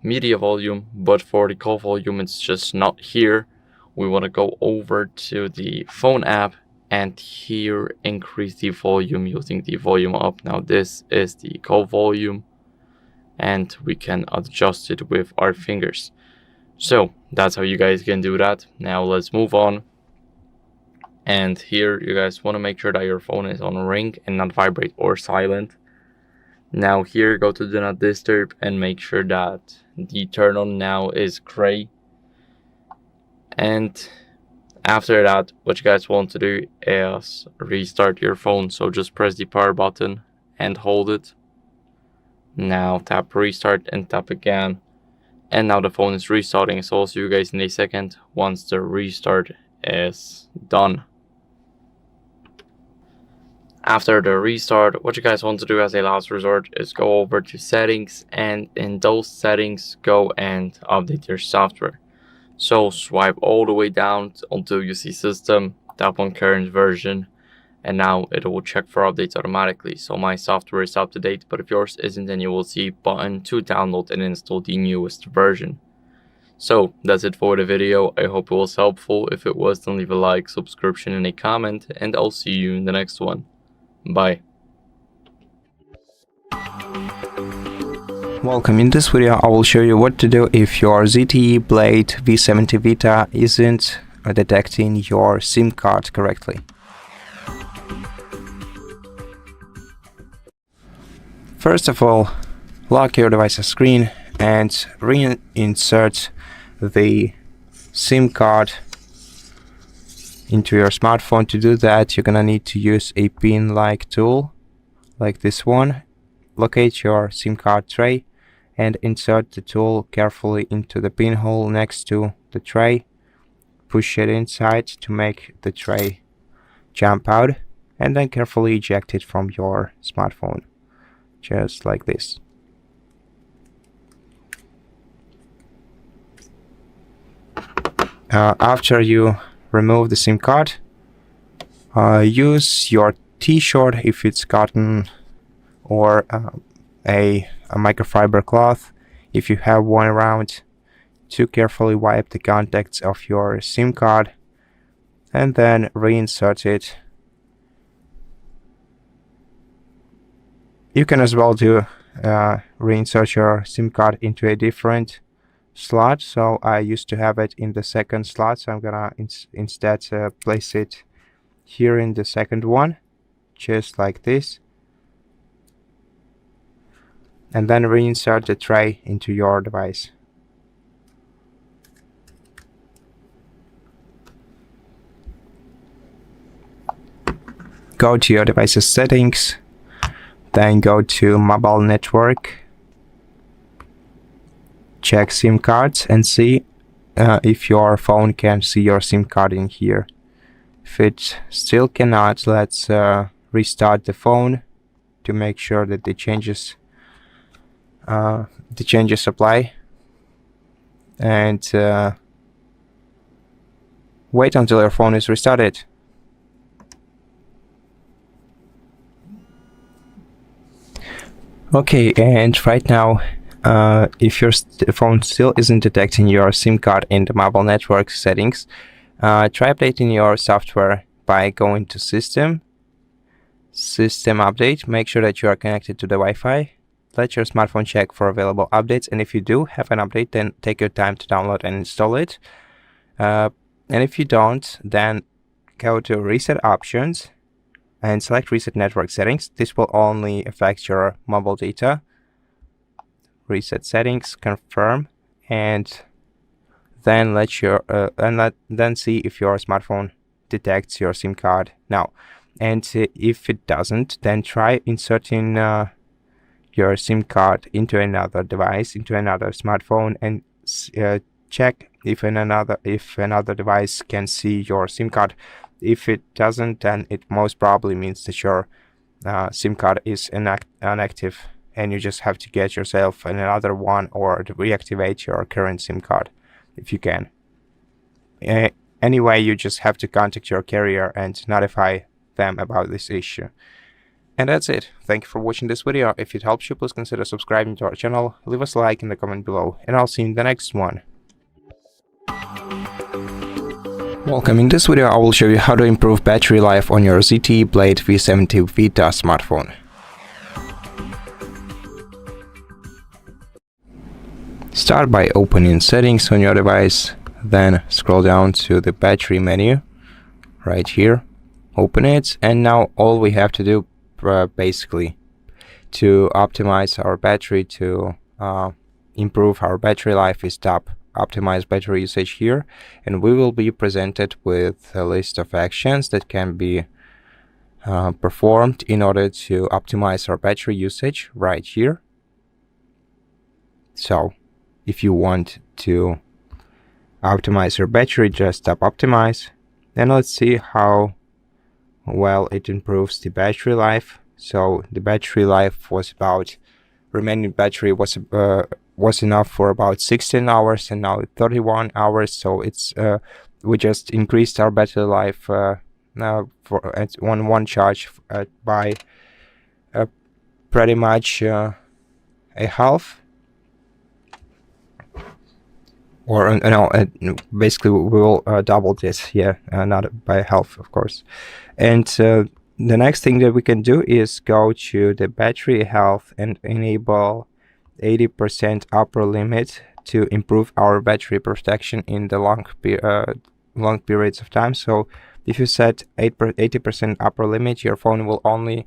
media volume, but for the call volume, it's just not here. We want to go over to the phone app and here increase the volume using the volume up. Now this is the call volume and we can adjust it with our fingers. So that's how you guys can do that. Now let's move on. And here you guys want to make sure that your phone is on ring and not vibrate or silent. Now here, go to do not disturb and make sure that the turn on now is gray. And after that, what you guys want to do is restart your phone. So just press the power button and hold it. Now tap restart and tap again. And now the phone is restarting. So I'll see you guys in a second once the restart is done. After the restart, what you guys want to do as a last resort is go over to settings, and in those settings, go and update your software. So swipe all the way down until you see system, tap on current version, and now it will check for updates automatically. So my software is up to date, but if yours isn't, then you will see button to download and install the newest version. So that's it for the video. I hope it was helpful. If it was, then leave a like, subscription, and a comment, and I'll see you in the next one. Bye. Welcome. In this video, I will show you what to do if your ZTE Blade V70 Vita isn't detecting your SIM card correctly. First of all, lock your device's screen and reinsert the SIM card into your smartphone. To do that, you're gonna need to use a pin-like tool like this one. Locate your SIM card tray and insert the tool carefully into the pinhole next to the tray. Push it inside to make the tray jump out, and then carefully eject it from your smartphone, just like this. After you remove the SIM card, use your t-shirt, if it's cotton, or a microfiber cloth if you have one around, to carefully wipe the contacts of your SIM card and then reinsert it You can as well do reinsert your SIM card into a different slot. So I used to have it in the second slot, so I'm gonna instead place it here in the second one, just like this, and then reinsert the tray into your device. Go to your device's settings, then go to mobile network, check SIM cards and see if your phone can see your SIM card in here. If it still cannot, let's restart the phone to make sure that the changes apply, and wait until your phone is restarted. Okay, and right now, if your phone still isn't detecting your SIM card in the mobile network settings, try updating your software by going to System Update. Make sure that you are connected to the Wi-Fi. Let your smartphone check for available updates, and if you do have an update, then take your time to download and install it. And if you don't, then go to Reset Options and select Reset Network Settings. This will only affect your mobile data. Reset Settings, confirm, and then then see if your smartphone detects your SIM card now. And if it doesn't, then try inserting your SIM card into another device, into another smartphone, and check if another device can see your SIM card. If it doesn't, then it most probably means that your SIM card is inactive, and you just have to get yourself another one or to reactivate your current SIM card if you can. Anyway, you just have to contact your carrier and notify them about this issue. And that's it. Thank you for watching this video. If it helps you, please consider subscribing to our channel, leave us a like in the comment below, and I'll see you in the next one. Welcome. In this video I will show you how to improve battery life on your ZTE Blade V70 Vita smartphone. Start by opening settings on your device, then scroll down to the battery menu right here, open it, and now all we have to do basically to optimize our battery, to improve our battery life, is tap optimize battery usage here, and we will be presented with a list of actions that can be performed in order to optimize our battery usage right here. So if you want to optimize your battery, just tap optimize, and let's see how well it improves the battery life. So the battery life was remaining battery was enough for about 16 hours, and now 31 hours. So it's we just increased our battery life now for one charge by pretty much a half, or no, basically we will double this, not by half, of course. And the next thing that we can do is go to the battery health and enable 80% upper limit to improve our battery protection in the long periods of time. So if you set 80% upper limit, your phone will only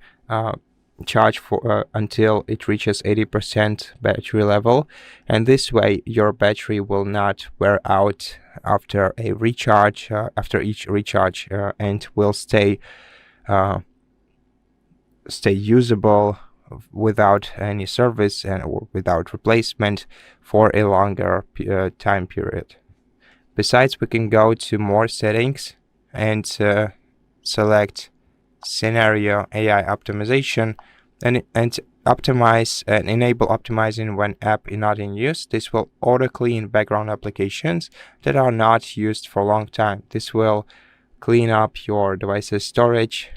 charge for until it reaches 80% battery level, and this way your battery will not wear out after a recharge, after each recharge, and will stay usable without any service or without replacement for a longer time period. Besides, we can go to more settings and select scenario AI optimization and optimize and enable optimizing when app is not in use. This will auto clean background applications that are not used for a long time. This will clean up your device's storage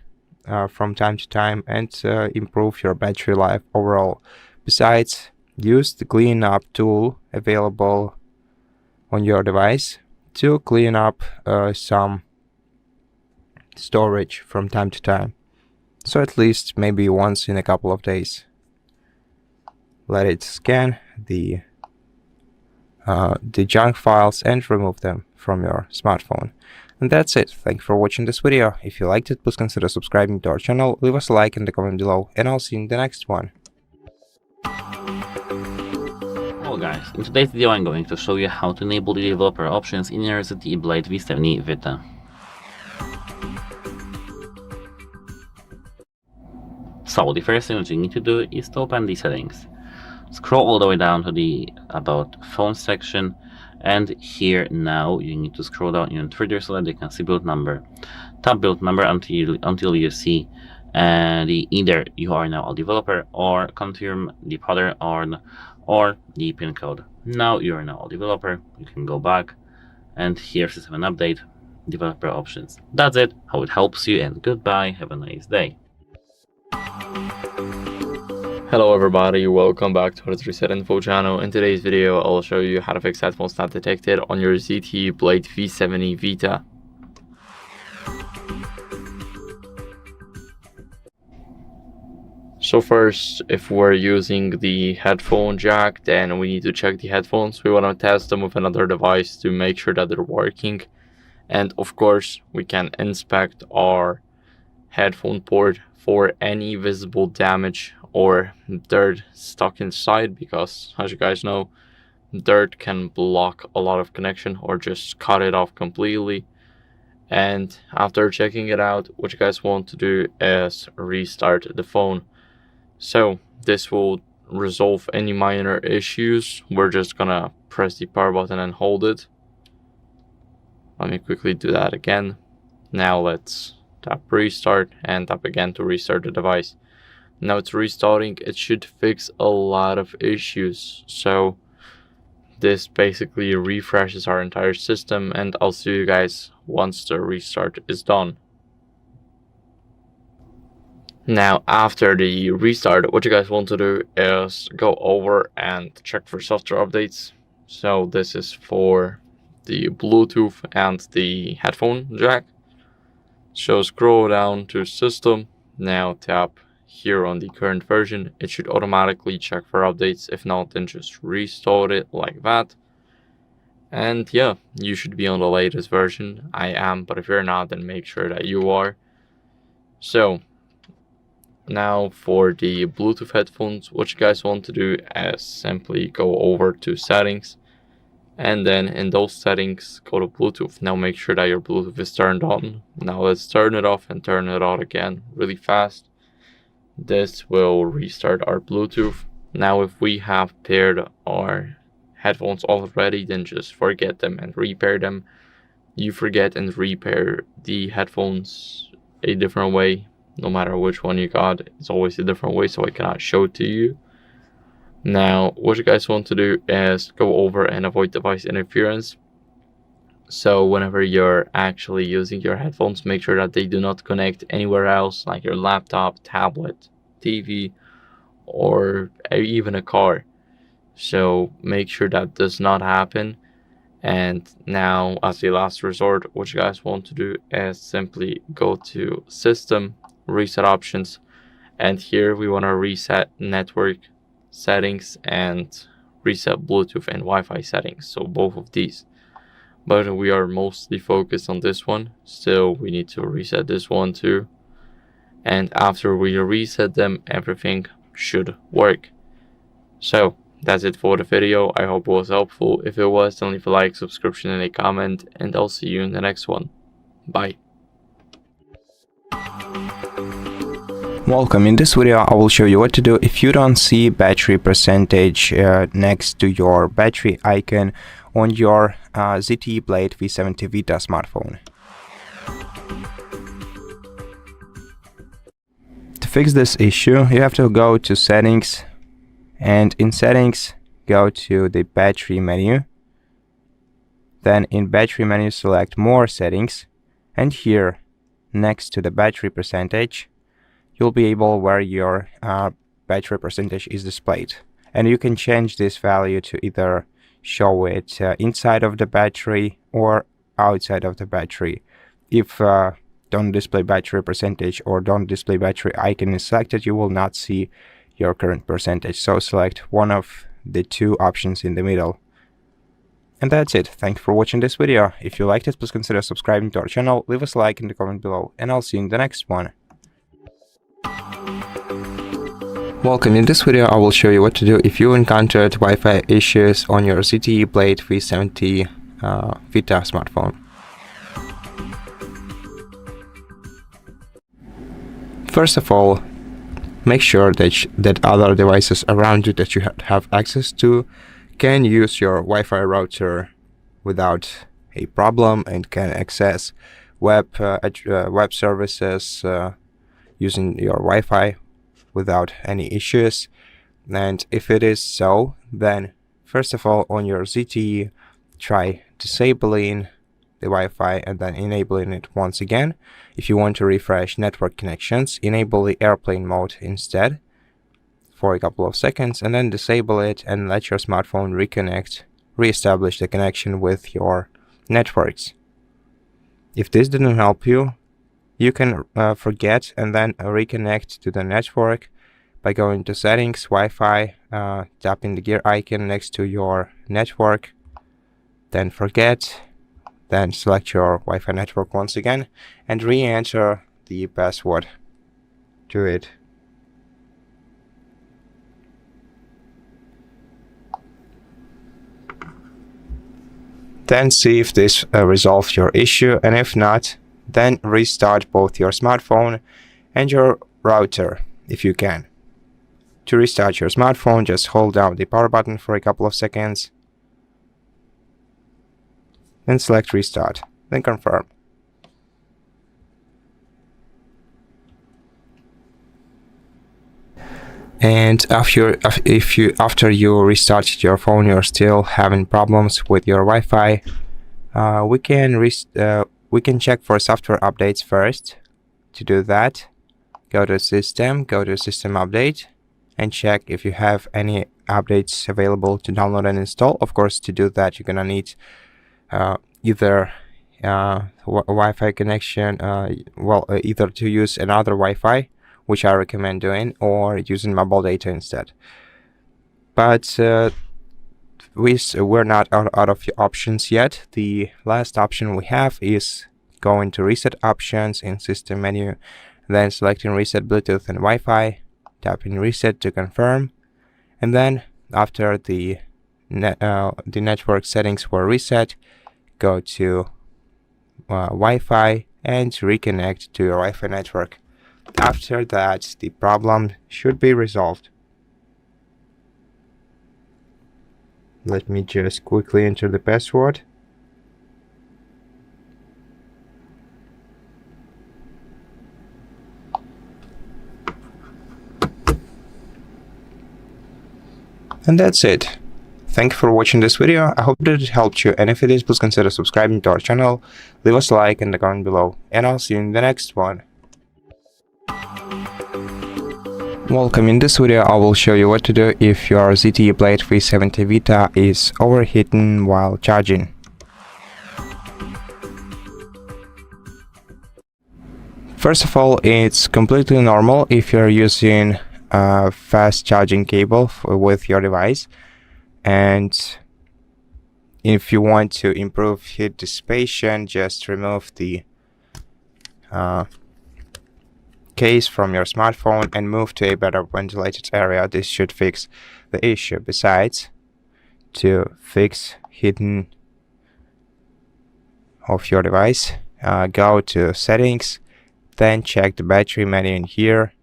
from time to time and improve your battery life overall. Besides, use the cleanup tool available on your device to clean up some storage from time to time, so at least maybe once in a couple of days. let it scan the junk files and remove them from your smartphone. And that's it. Thank you for watching this video. If you liked it, please consider subscribing to our channel, leave us a like in the comment below, and I'll see you in the next one. Hello guys, in today's video I'm going to show you how to enable the developer options in your ZTE Blade V70 Vita. So the first thing that you need to do is to open the settings. Scroll all the way down to the About Phone section, and here now you need to scroll down even further so that you can see build number. Tap build number until you see either you are now a developer, or confirm the pattern or the pin code. Now you are now a developer. You can go back, and here's system and update, developer options. That's it. Hope it helps you, and goodbye. Have a nice day. Hello everybody, welcome back to HardReset.Info channel. In today's video, I'll show you how to fix headphones not detected on your ZTE Blade V70 Vita. So first, if we're using the headphone jack, then we need to check the headphones. We want to test them with another device to make sure that they're working. And of course, we can inspect our headphone port for any visible damage or dirt stuck inside, because as you guys know, dirt can block a lot of connection or just cut it off completely. And after checking it out, what you guys want to do is restart the phone. So this will resolve any minor issues. We're just gonna press the power button and hold it. Let me quickly do that again. Now let's tap restart and tap again to restart the device. Now it's restarting. It should fix a lot of issues. So this basically refreshes our entire system, and I'll see you guys once the restart is done. Now after the restart, what you guys want to do is go over and check for software updates. So this is for the Bluetooth and the headphone jack. So scroll down to system. Now tap here on the current version. It should automatically check for updates. If not, then just restart it like that. And yeah, you should be on the latest version. I am, but if you're not, then make sure that you are. So now for the Bluetooth headphones, what you guys want to do is simply go over to settings, and then in those settings go to Bluetooth. Now make sure that your Bluetooth is turned on. Now let's turn it off and turn it on again really fast. This will restart our Bluetooth. Now if we have paired our headphones already, then just forget them and repair them. You forget and repair the headphones a different way. No matter which one you got, it's always a different way, so I cannot show it to you. Now what you guys want to do is go over and avoid device interference. So whenever you're actually using your headphones, make sure that they do not connect anywhere else, like your laptop, tablet, TV, or even a car. So make sure that does not happen. And now as a last resort, what you guys want to do is simply go to system, reset options, and here we want to reset network settings and reset Bluetooth and Wi-Fi settings. So both of these. But we are mostly focused on this one. Still, we need to reset this one too. And after we reset them, everything should work. So that's it for the video. I hope it was helpful. If it was, then leave a like, subscription, and a comment, and I'll see you in the next one. Bye. Welcome. In this video, I will show you what to do if you don't see battery percentage next to your battery icon on your ZTE Blade V70 Vita smartphone. To fix this issue, you have to go to settings, and in settings, go to the battery menu. Then in battery menu, select more settings, and here next to the battery percentage, you'll be able where your battery percentage is displayed, and you can change this value to either show it inside of the battery or outside of the battery. If don't display battery percentage or don't display battery icon is selected, you will not see your current percentage. So select one of the two options in the middle. And that's it. Thank you for watching this video. If you liked it, please consider subscribing to our channel, leave us a like in the comment below, and I'll see you in the next one. Welcome. In this video I will show you what to do if you encountered Wi-Fi issues on your ZTE Blade V70 Vita smartphone. First of all, make sure that other devices around you that you have access to can use your Wi-Fi router without a problem and can access web services using your Wi-Fi without any issues. And if it is so, then first of all, on your ZTE, try disabling the Wi-Fi and then enabling it once again. If you want to refresh network connections, enable the airplane mode instead for a couple of seconds, and then disable it and let your smartphone reestablish the connection with your networks. If this didn't help you, you can forget and then reconnect to the network by going to settings, Wi-Fi, tapping the gear icon next to your network, then forget, then select your Wi-Fi network once again and re-enter the password to it. Then see if this resolves your issue, and if not, then restart both your smartphone and your router if you can. To restart your smartphone, just hold down the power button for a couple of seconds, then select restart, then confirm. And after you restarted your phone, you're still having problems with your Wi-Fi, we can check for software updates first. To do that, go to System, go to System Update, and check if you have any updates available to download and install. Of course, to do that, you're gonna need either Wi-Fi connection, either to use another Wi-Fi, which I recommend doing, or using mobile data instead. But we're not out of options yet. The last option we have is going to Reset Options in System menu, then selecting Reset Bluetooth and Wi-Fi, tapping Reset to confirm, and then after the network settings were reset, go to Wi-Fi and reconnect to your Wi-Fi network. After that, the problem should be resolved. Let me just quickly enter the password. And that's it. Thank you for watching this video. I hope that it helped you, and if it is, please consider subscribing to our channel, leave us a like in the comment below, and I'll see you in the next one. Welcome. In this video I will show you what to do if your ZTE Blade V70 Vita is overheating while charging. First of all, it's completely normal if you're using a fast charging cable with your device, and if you want to improve heat dissipation, just remove the case from your smartphone and move to a better ventilated area. This should fix the issue. Besides, to fix heating of your device, go to settings, then check the battery menu in here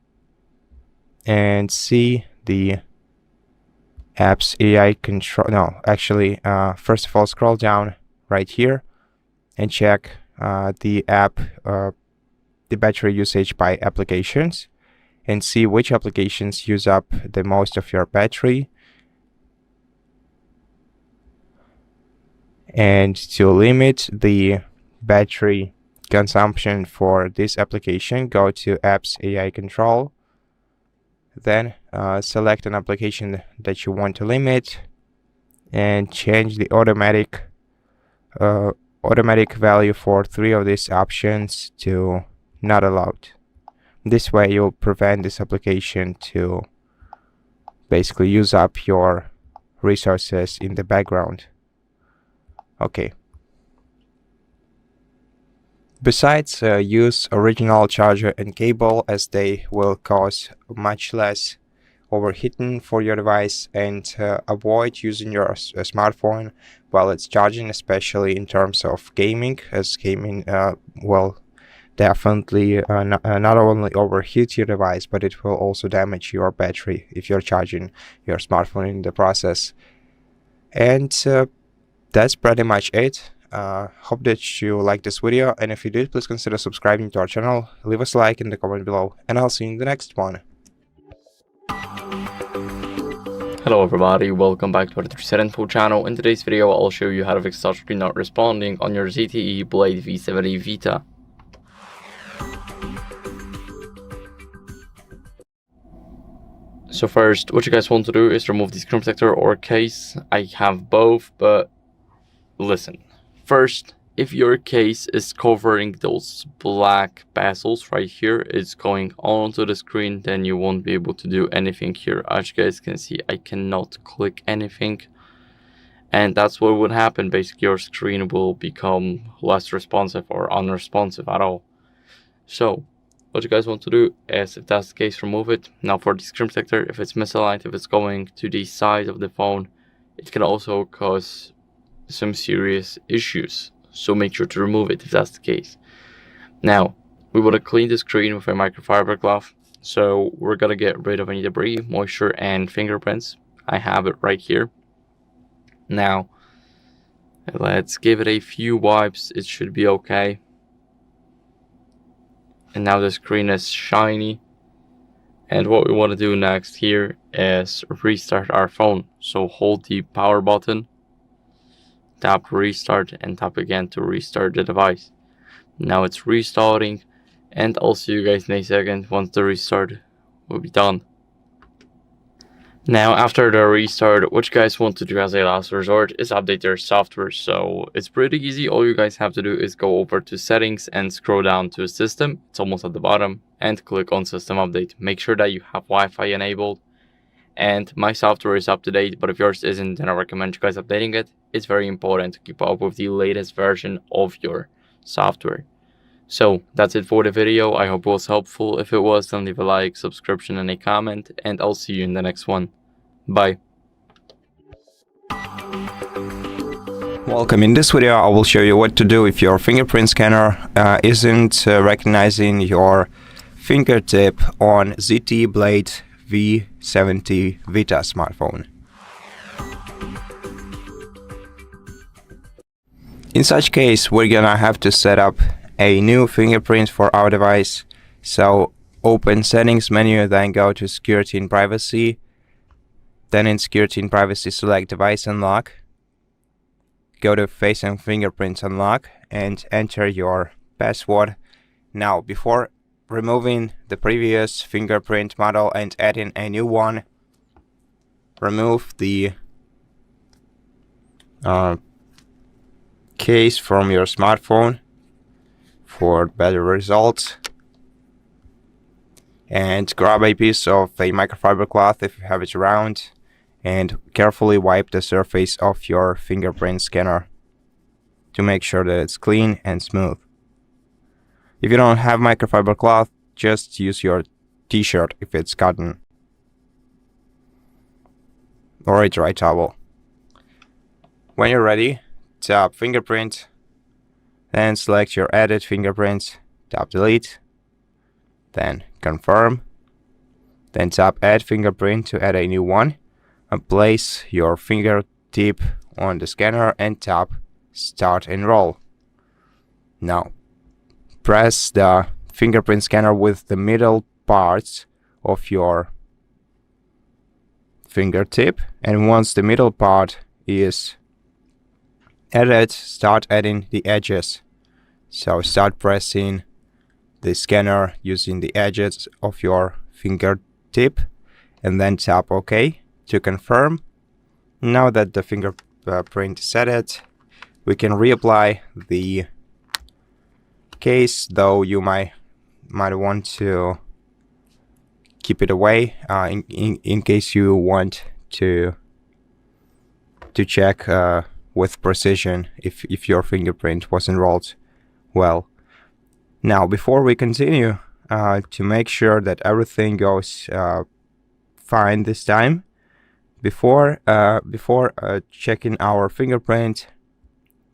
and see the apps AI control. No, actually, first of all, scroll down right here and check the app the battery usage by applications, and see which applications use up the most of your battery. And to limit the battery consumption for this application, go to Apps AI Control, then select an application that you want to limit and change the automatic value for 3 of these options to not allowed. This way you'll prevent this application to basically use up your resources in the background. Okay. Besides, use original charger and cable, as they will cause much less overheating for your device, and avoid using your smartphone while it's charging, especially in terms of gaming, as gaming will definitely not only overheat your device, but it will also damage your battery if you're charging your smartphone in the process. And that's pretty much it. Hope that you liked this video, and if you did, please consider subscribing to our channel, leave us a like in the comment below, and I'll see you in the next one. Hello everybody, welcome back to our HardReset.Info channel. In today's video, I'll show you how to fix touchscreen not responding on your ZTE Blade V70 Vita. So first, what you guys want to do is remove the screen protector or case. I have both, but listen. First, if your case is covering those black bezels right here, it's going onto the screen, then you won't be able to do anything here. As you guys can see, I cannot click anything. And that's what would happen. Basically, your screen will become less responsive or unresponsive at all. So, what you guys want to do is, if that's the case, remove it. Now for the screen protector, if it's misaligned, if it's going to the side of the phone, it can also cause some serious issues. So make sure to remove it if that's the case. Now, we want to clean the screen with a microfiber cloth. So we're going to get rid of any debris, moisture, and fingerprints. I have it right here. Now, let's give it a few wipes. It should be okay. And now the screen is shiny. And what we want to do next here is restart our phone. So hold the power button, tap restart, and tap again to restart the device. Now it's restarting, and I'll see you guys in a second once the restart will be done. Now after the restart, what you guys want to do as a last resort is update your software. So it's pretty easy. All you guys have to do is go over to settings and scroll down to system. It's almost at the bottom, and click on system update. Make sure that you have Wi-Fi enabled. And my software is up to date, but if yours isn't, then I recommend you guys updating it. It's very important to keep up with the latest version of your software. So that's it for the video. I hope it was helpful. If it was, then leave a like, subscription, and a comment, and I'll see you in the next one. Bye. Welcome. In this video, I will show you what to do if your fingerprint scanner isn't recognizing your fingertip on ZTE Blade V70 Vita smartphone. In such case, we're gonna have to set up a new fingerprint for our device. So open settings menu, then go to security and privacy. Then in security and privacy, select device unlock. Go to face and fingerprint unlock and enter your password. Now, before removing the previous fingerprint model and adding a new one, remove the case from your smartphone for better results, and grab a piece of a microfiber cloth if you have it around, and carefully wipe the surface of your fingerprint scanner to make sure that it's clean and smooth. If you don't have microfiber cloth, just use your t-shirt if it's cotton, or a dry towel. When you're ready, tap fingerprint, then select your added fingerprints, tap delete, then confirm, then tap add fingerprint to add a new one, and place your fingertip on the scanner and tap start enroll. Now press the fingerprint scanner with the middle parts of your fingertip, and once the middle part is added, start adding the edges. So start pressing the scanner using the edges of your fingertip, and then tap OK to confirm. Now that the fingerprint is set, we can reapply the case, though you might want to keep it away in case you want to check with precision if your fingerprint was enrolled well. Now, before we continue, to make sure that everything goes fine this time, before checking our fingerprint,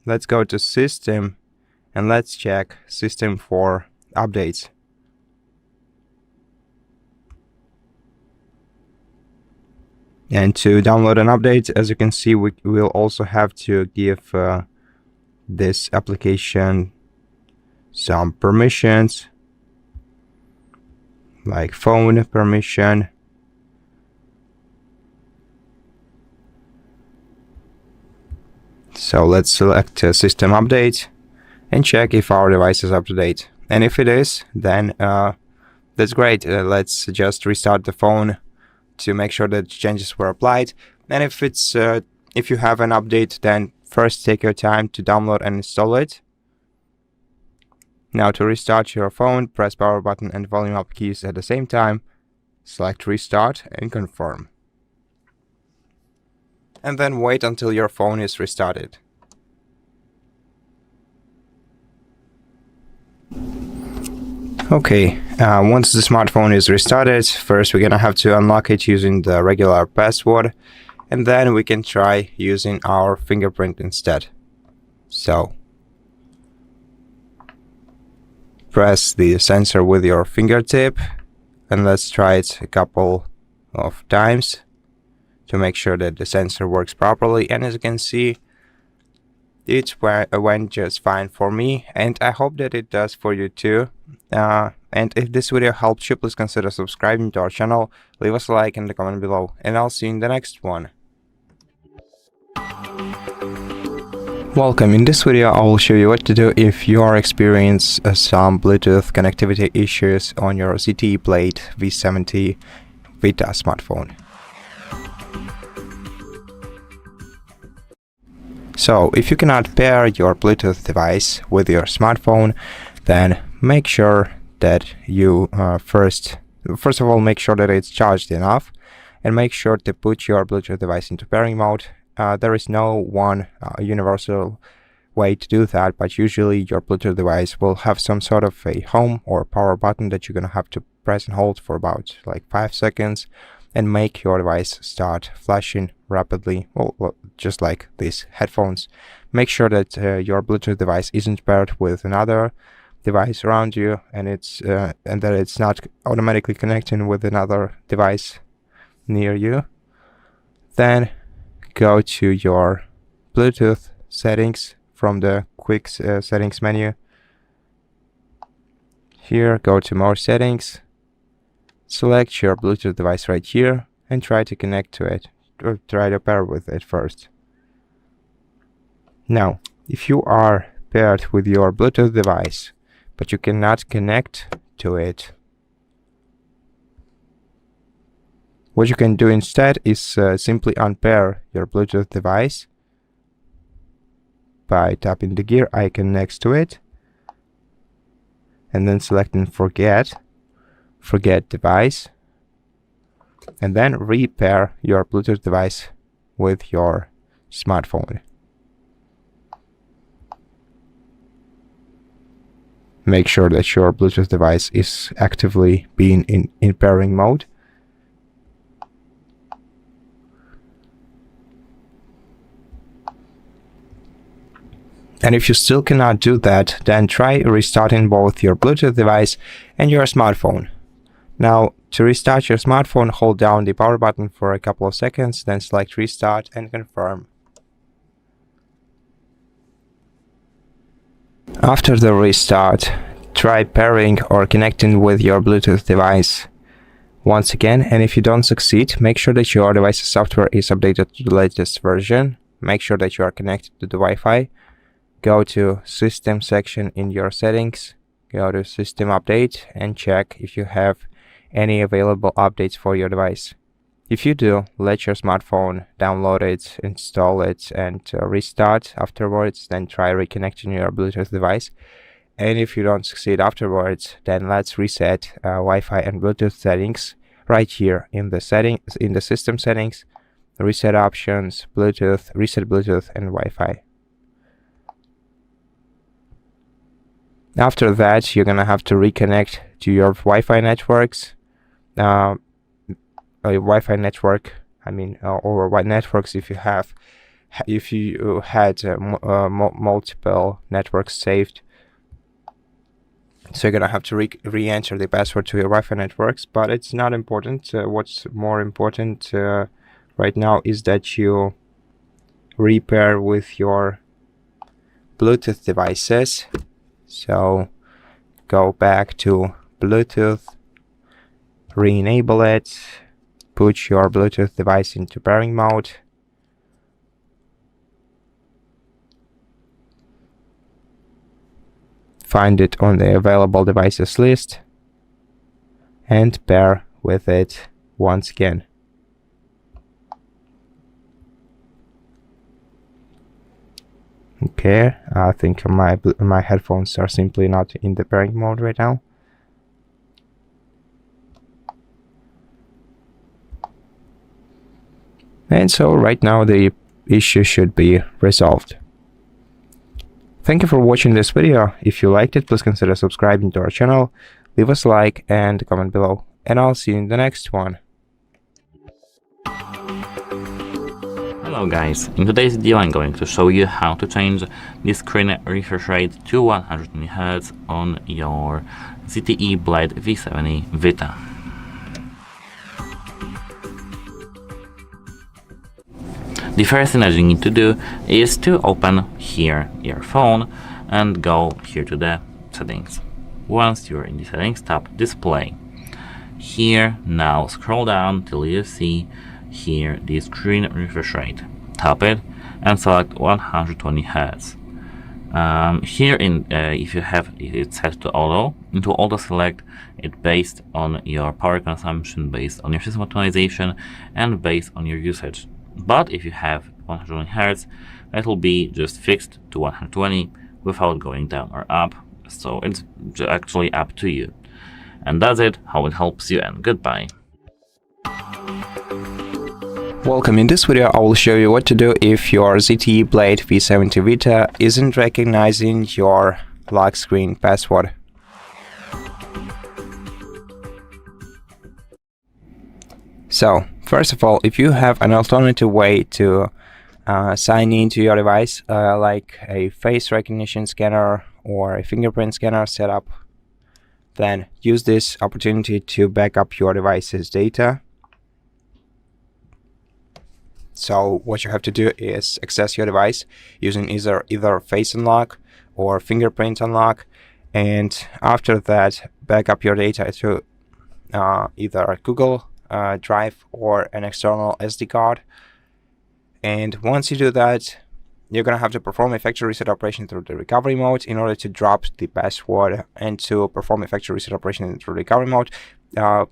let's go to System and let's check System for updates. And to download an update, as you can see, we will also have to give this application some permissions, like phone permission. So let's select System Update and check if our device is up to date. And if it is, then that's great. Let's just restart the phone to make sure that changes were applied. And if you have an update, then first take your time to download and install it. Now, to restart your phone, press power button and volume up keys at the same time, select restart and confirm. And then wait until your phone is restarted. Okay, once the smartphone is restarted, first we're gonna have to unlock it using the regular password, and then we can try using our fingerprint instead. So, press the sensor with your fingertip, and let's try it a couple of times to make sure that the sensor works properly. And as you can see, it went just fine for me, and I hope that it does for you too. And if this video helped you, please consider subscribing to our channel, leave us a like in the comment below, and I'll see you in the next one. Welcome. In this video I will show you what to do if you are experiencing some Bluetooth connectivity issues on your ZTE Blade V70 Vita smartphone. So, if you cannot pair your Bluetooth device with your smartphone, then make sure that you first of all make sure that it's charged enough, and make sure to put your Bluetooth device into pairing mode. There is no one universal way to do that, but usually your Bluetooth device will have some sort of a home or power button that you're gonna have to press and hold for about like 5 seconds and make your device start flashing rapidly, well, just like these headphones. Make sure that your Bluetooth device isn't paired with another device around you, and that it's not automatically connecting with another device near you. Then go to your Bluetooth settings from the quick settings menu. Here, go to more settings, select your Bluetooth device right here, and try to connect to it, or try to pair with it first. Now, if you are paired with your Bluetooth device, but you cannot connect to it, what you can do instead is simply unpair your Bluetooth device by tapping the gear icon next to it, and then selecting forget device, and then repair your Bluetooth device with your smartphone. Make sure that your Bluetooth device is actively being in pairing mode. And if you still cannot do that, then try restarting both your Bluetooth device and your smartphone. Now, to restart your smartphone, hold down the power button for a couple of seconds, then select restart and confirm. After the restart, try pairing or connecting with your Bluetooth device once again, and if you don't succeed, make sure that your device's software is updated to the latest version. Make sure that you are connected to the Wi-Fi. Go to System section in your settings, go to System Update, and check if you have any available updates for your device. If you do, let your smartphone download it, install it, and restart afterwards. Then try reconnecting your Bluetooth device. And if you don't succeed afterwards, then let's reset Wi-Fi and Bluetooth settings right here in the settings, in the system settings, reset options, Bluetooth, reset Bluetooth, and Wi-Fi. After that, you're gonna have to reconnect to your Wi-Fi networks, Wi-Fi network. I mean, or what networks if you have, if you had multiple networks saved. So you're gonna have to re-enter the password to your Wi-Fi networks, but it's not important. What's more important right now is that you repair with your Bluetooth devices. So go back to Bluetooth, re-enable it, put your Bluetooth device into pairing mode, find it on the available devices list, and pair with it once again. Okay, I think my headphones are simply not in the pairing mode right now. And so right now the issue should be resolved. Thank you for watching this video. If you liked it, please consider subscribing to our channel, leave us a like and comment below, and I'll see you in the next one. Hello guys, in today's video I'm going to show you how to change the screen refresh rate to 120 Hz on your ZTE Blade V70 Vita. The first thing that you need to do is to open here your phone and go here to the settings. Once you're in the settings, tap display. Here, now scroll down till you see here the screen refresh rate. Tap it and select 120 Hz. Here if you have it set to auto, into auto select it based on your power consumption, based on your system optimization, and based on your usage. But if you have 120 Hz, that will be just fixed to 120 without going down or up. So it's actually up to you. And that's it, how it helps you, and goodbye. Welcome. In this video I will show you what to do if your ZTE Blade V70 Vita isn't recognizing your lock screen password. So, first of all, if you have an alternative way to sign into your device, like a face recognition scanner or a fingerprint scanner setup, then use this opportunity to back up your device's data. So what you have to do is access your device using either face unlock or fingerprint unlock, and after that back up your data to either a Google Drive or an external SD card. And once you do that, you're gonna have to perform a factory reset operation through the recovery mode in order to drop the password, and to perform a factory reset operation through recovery mode.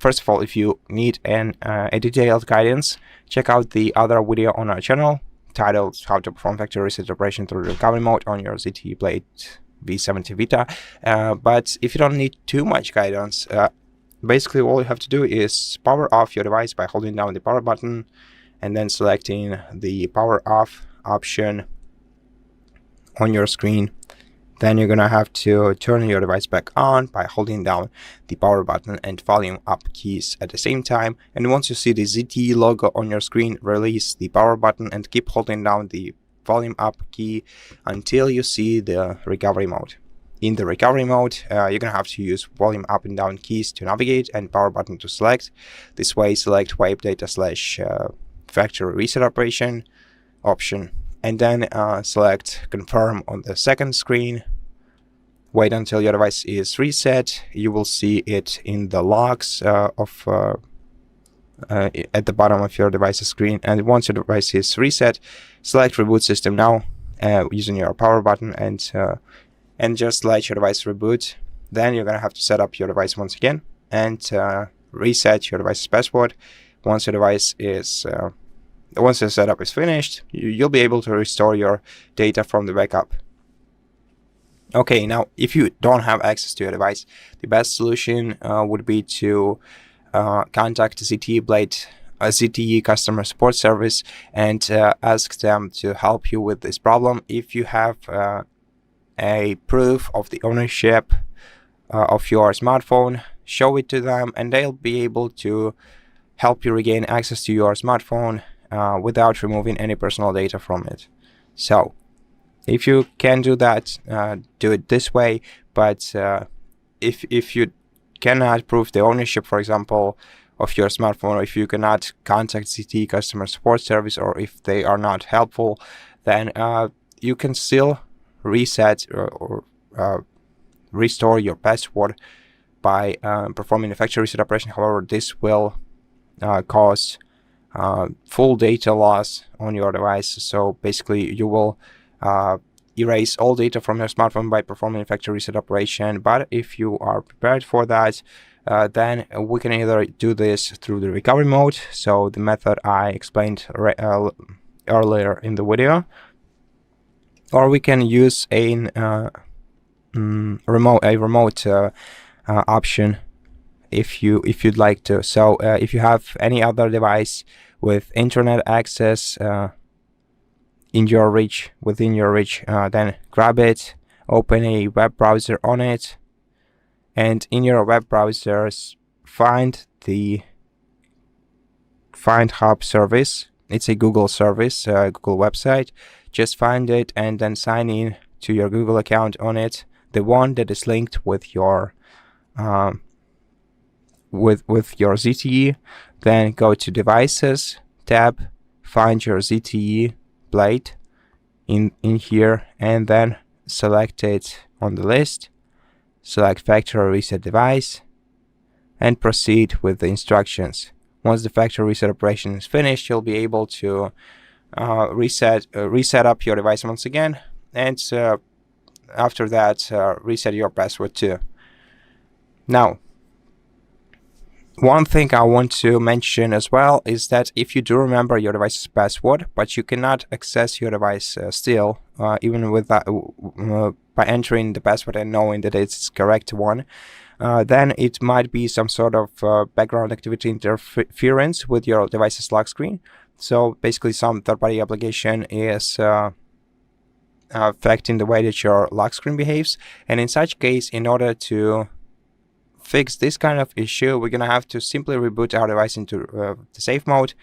First of all, if you need a detailed guidance, check out the other video on our channel titled How to Perform Factory Reset Operation through Recovery Mode on your ZTE Blade V70 Vita. But if you don't need too much guidance, basically all you have to do is power off your device by holding down the power button and then selecting the power off option on your screen. Then you're gonna have to turn your device back on by holding down the power button and volume up keys at the same time. And once you see the ZTE logo on your screen, release the power button and keep holding down the volume up key until you see the recovery mode. In the recovery mode, you're gonna have to use volume up and down keys to navigate and power button to select. This way, select wipe data / factory reset operation option, and then select confirm on the second screen. Wait until your device is reset. You will see it in the logs at the bottom of your device's screen. And once your device is reset, select reboot system now using your power button, and just let your device reboot. Then you're gonna have to set up your device once again and reset your device's password. Once your device is once the setup is finished, you'll be able to restore your data from the backup. Okay, now if you don't have access to your device, the best solution would be to contact ZTE customer support service and ask them to help you with this problem. If you have a proof of the ownership of your smartphone, show it to them and they'll be able to help you regain access to your smartphone without removing any personal data from it. So if you can do that, do it this way. But if you cannot prove the ownership, for example, of your smartphone, or if you cannot contact ZTE customer support service, or if they are not helpful, then you can still reset or restore your password by performing a factory reset operation. However, this will cause full data loss on your device. So basically you will erase all data from your smartphone by performing a factory reset operation. But if you are prepared for that, then we can either do this through the recovery mode, so the method I explained earlier in the video, or we can use a remote option if you'd like to. So if you have any other device with internet access within your reach, then grab it, open a web browser on it, and in your web browsers find the Find Hub service. It's a Google service, Google website. Just find it and then sign in to your Google account on it, the one that is linked with your with your ZTE. Then go to Devices tab, find your ZTE Blade in here, and then select it on the list. Select Factory Reset Device and proceed with the instructions. Once the factory reset operation is finished, you'll be able to reset up your device once again, and after that reset your password too. Now, one thing I want to mention as well is that if you do remember your device's password, but you cannot access your device still, even with that, by entering the password and knowing that it's the correct one, then it might be some sort of background activity interference with your device's lock screen. So basically some third-party application is affecting the way that your lock screen behaves. And in such case, in order to fix this kind of issue, we're gonna have to simply reboot our device into the safe mode,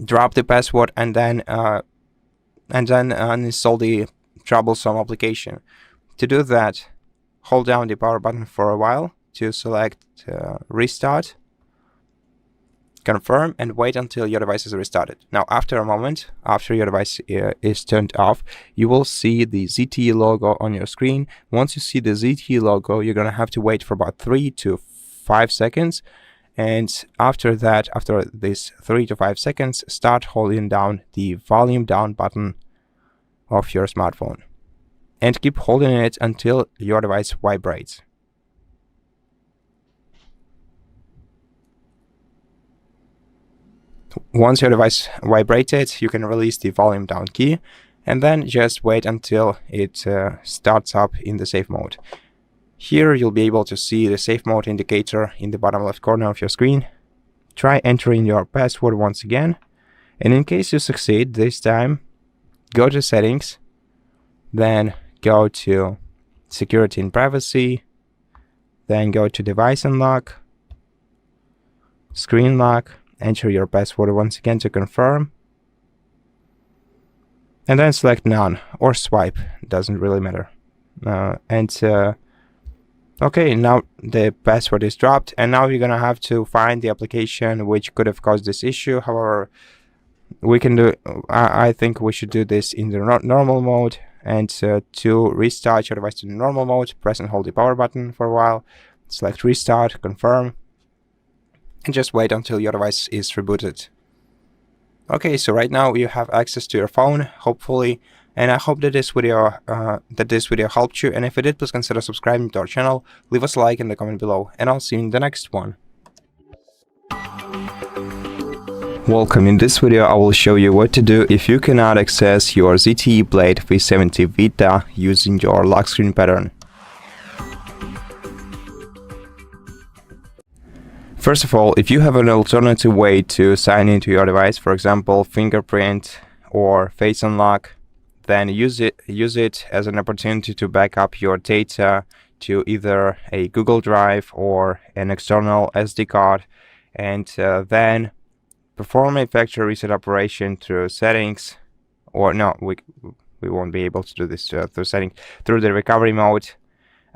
drop the password, and then uninstall the troublesome application. To do that, hold down the power button for a while to select restart, confirm, and wait until your device is restarted. Now, after a moment, after your device is turned off, you will see the ZTE logo on your screen. Once you see the ZTE logo, you're gonna have to wait for about 3 to 5 seconds. And after that, after this 3 to 5 seconds, start holding down the volume down button of your smartphone. And keep holding it until your device vibrates. Once your device vibrated, you can release the volume down key and then just wait until it starts up in the safe mode. Here you'll be able to see the safe mode indicator in the bottom left corner of your screen. Try entering your password once again, and in case you succeed this time, go to Settings, then go to Security and Privacy, then go to Device Unlock, Screen Lock, enter your password once again to confirm, and then select None or Swipe, doesn't really matter. Okay, now the password is dropped, and now you're gonna have to find the application which could have caused this issue. However, we can do, I think we should do this in the normal mode. And to restart your device to the normal mode, press and hold the power button for a while, select Restart, confirm, and just wait until your device is rebooted. Okay, so right now you have access to your phone, hopefully, and I hope that this video helped you. And if it did, please consider subscribing to our channel, leave us a like in the comment below, and I'll see you in the next one. Welcome. In this video, I will show you what to do if you cannot access your ZTE Blade V70 Vita using your lock screen pattern. First of all, if you have an alternative way to sign into your device, for example, fingerprint or face unlock, then use it as an opportunity to back up your data to either a Google Drive or an external SD card, and then perform a factory reset operation through settings, or no, we won't be able to do this through settings, through the recovery mode.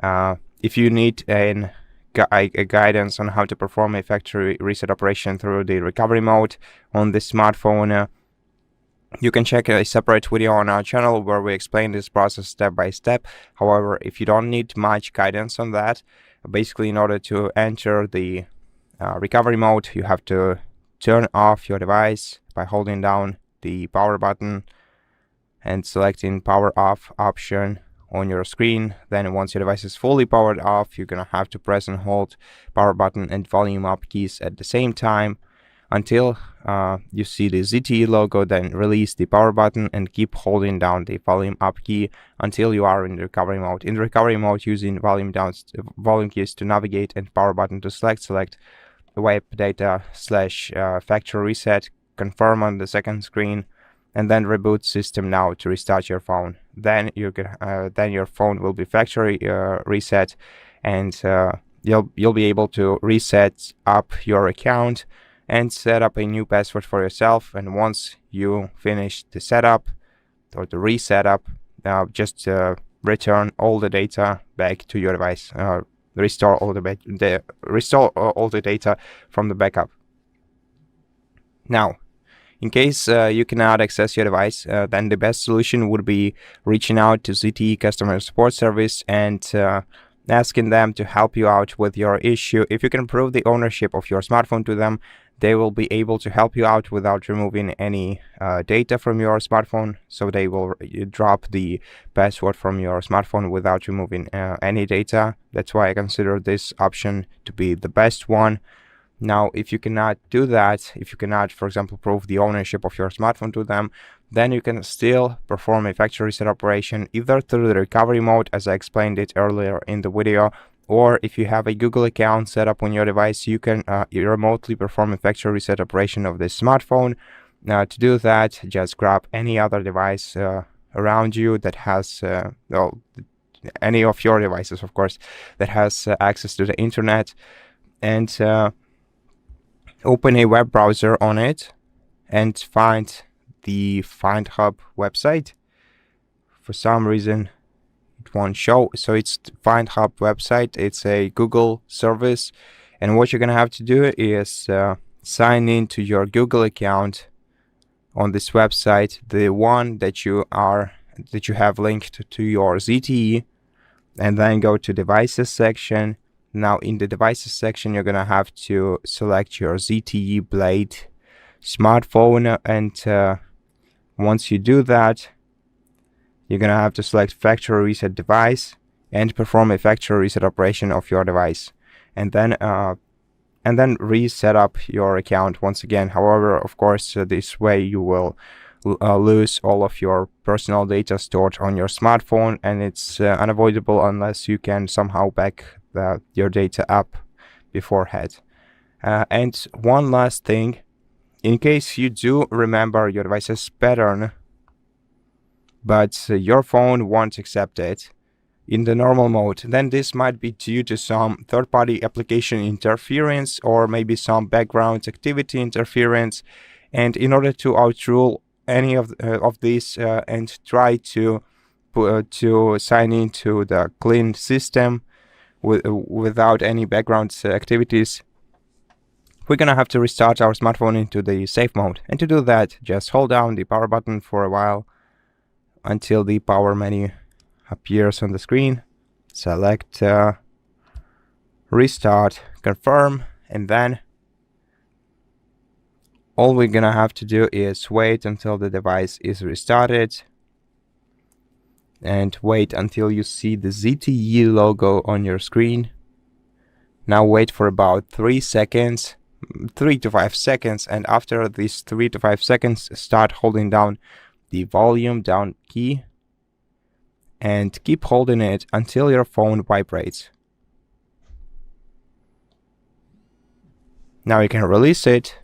If you need a guidance on how to perform a factory reset operation through the recovery mode on the smartphone, you can check a separate video on our channel where we explain this process step by step. However, if you don't need much guidance on that, basically in order to enter the recovery mode, you have to turn off your device by holding down the power button and selecting power off option on your screen. Then once your device is fully powered off, you're gonna have to press and hold power button and volume up keys at the same time until you see the ZTE logo. Then release the power button and keep holding down the volume up key until you are in the recovery mode. In the recovery mode, using volume keys to navigate and power button to select wipe data / factory reset, confirm on the second screen, and then reboot system now to restart your phone. Then then your phone will be factory reset, and you'll be able to reset up your account and set up a new password for yourself. And once you finish the setup or the reset up, just return all the data back to your device. Restore all the data from the backup. Now, in case you cannot access your device, then the best solution would be reaching out to ZTE customer support service and asking them to help you out with your issue. If you can prove the ownership of your smartphone to them, they will be able to help you out without removing any data from your smartphone. So they will drop the password from your smartphone without removing any data. That's why I consider this option to be the best one. Now, if you cannot do that, if you cannot, for example, prove the ownership of your smartphone to them, then you can still perform a factory reset operation either through the recovery mode, as I explained it earlier in the video, or if you have a Google account set up on your device, you can remotely perform a factory reset operation of this smartphone. Now, to do that, just grab any other device around you that has, well, any of your devices, of course, that has access to the internet, and open a web browser on it and find the Find Hub website. For some reason, it won't show. So it's Find Hub website. It's a Google service, and what you're gonna have to do is sign in to your Google account on this website, the one that you have linked to your ZTE, and then go to devices section. Now in the devices section, you're gonna have to select your ZTE Blade smartphone, and once you do that, you're gonna have to select factory reset device and perform a factory reset operation of your device, and then reset up your account once again. However, of course, this way you will lose all of your personal data stored on your smartphone, and it's unavoidable unless you can somehow back your data up beforehand. And one last thing, in case you do remember your device's pattern, but your phone won't accept it in the normal mode, then this might be due to some third-party application interference or maybe some background activity interference. And in order to outrule any of these and try to sign into the clean system without any background activities, we're gonna have to restart our smartphone into the safe mode. And to do that, just hold down the power button for a while until the power menu appears on the screen. Select restart, confirm, and then all we're gonna have to do is wait until the device is restarted, and wait until you see the ZTE logo on your screen. Now wait for about 3 to 5 seconds, and after these 3 to 5 seconds, start holding down the volume down key and keep holding it until your phone vibrates. Now you can release it,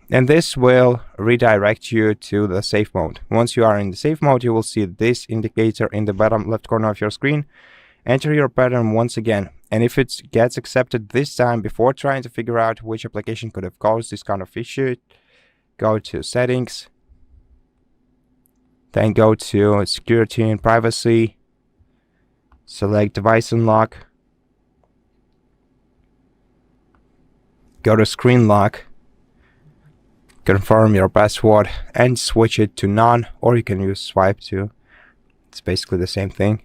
and this will redirect you to the safe mode. Once you are in the safe mode, you will see this indicator in the bottom left corner of your screen. Enter your pattern once again, and if it gets accepted this time, before trying to figure out which application could have caused this kind of issue, go to Settings, then go to Security and Privacy, select Device Unlock, go to Screen Lock, confirm your password and switch it to none, or you can use Swipe too. It's basically the same thing.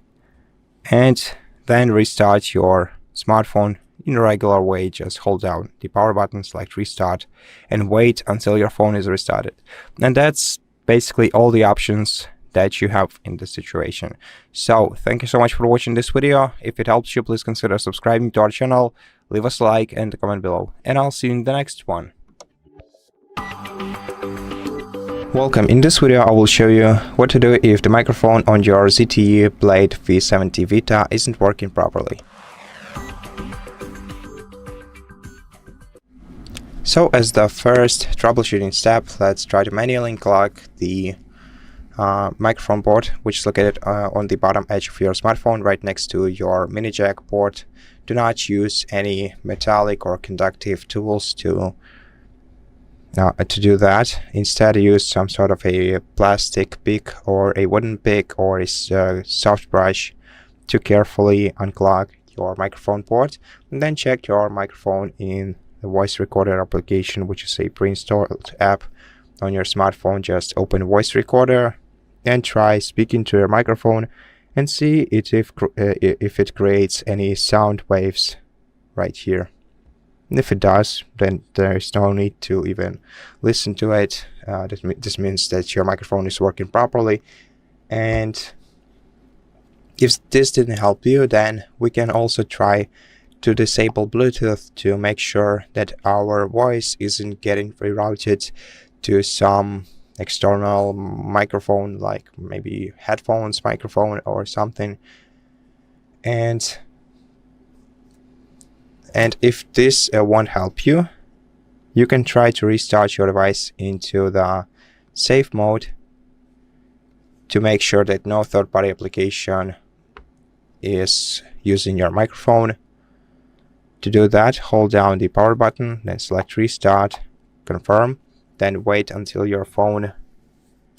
And then restart your smartphone in a regular way. Just hold down the power button, select Restart, and wait until your phone is restarted. And that's basically all the options that you have in this situation. So thank you so much for watching this video. If it helps you, please consider subscribing to our channel, leave us a like and a comment below, and I'll see you in the next one. Welcome. In this video I will show you what to do if the microphone on your ZTE Blade V70 Vita isn't working properly. So as the first troubleshooting step, let's try to manually unclog the microphone port, which is located on the bottom edge of your smartphone right next to your mini jack port. Do not use any metallic or conductive tools to do that. Instead, use some sort of a plastic pick or a wooden pick or a soft brush to carefully unclog your microphone port, and then check your microphone in the voice recorder application, which is a pre-installed app on your smartphone. Just open voice recorder and try speaking to your microphone and see if it creates any sound waves right here. And if it does, then there is no need to even listen to it. This means that your microphone is working properly. And if this didn't help you, then we can also try to disable Bluetooth to make sure that our voice isn't getting rerouted to some external microphone, like maybe headphones microphone or something. And if this won't help you, you can try to restart your device into the safe mode to make sure that no third-party application is using your microphone. To do that, hold down the power button, then select Restart, confirm, then wait until your phone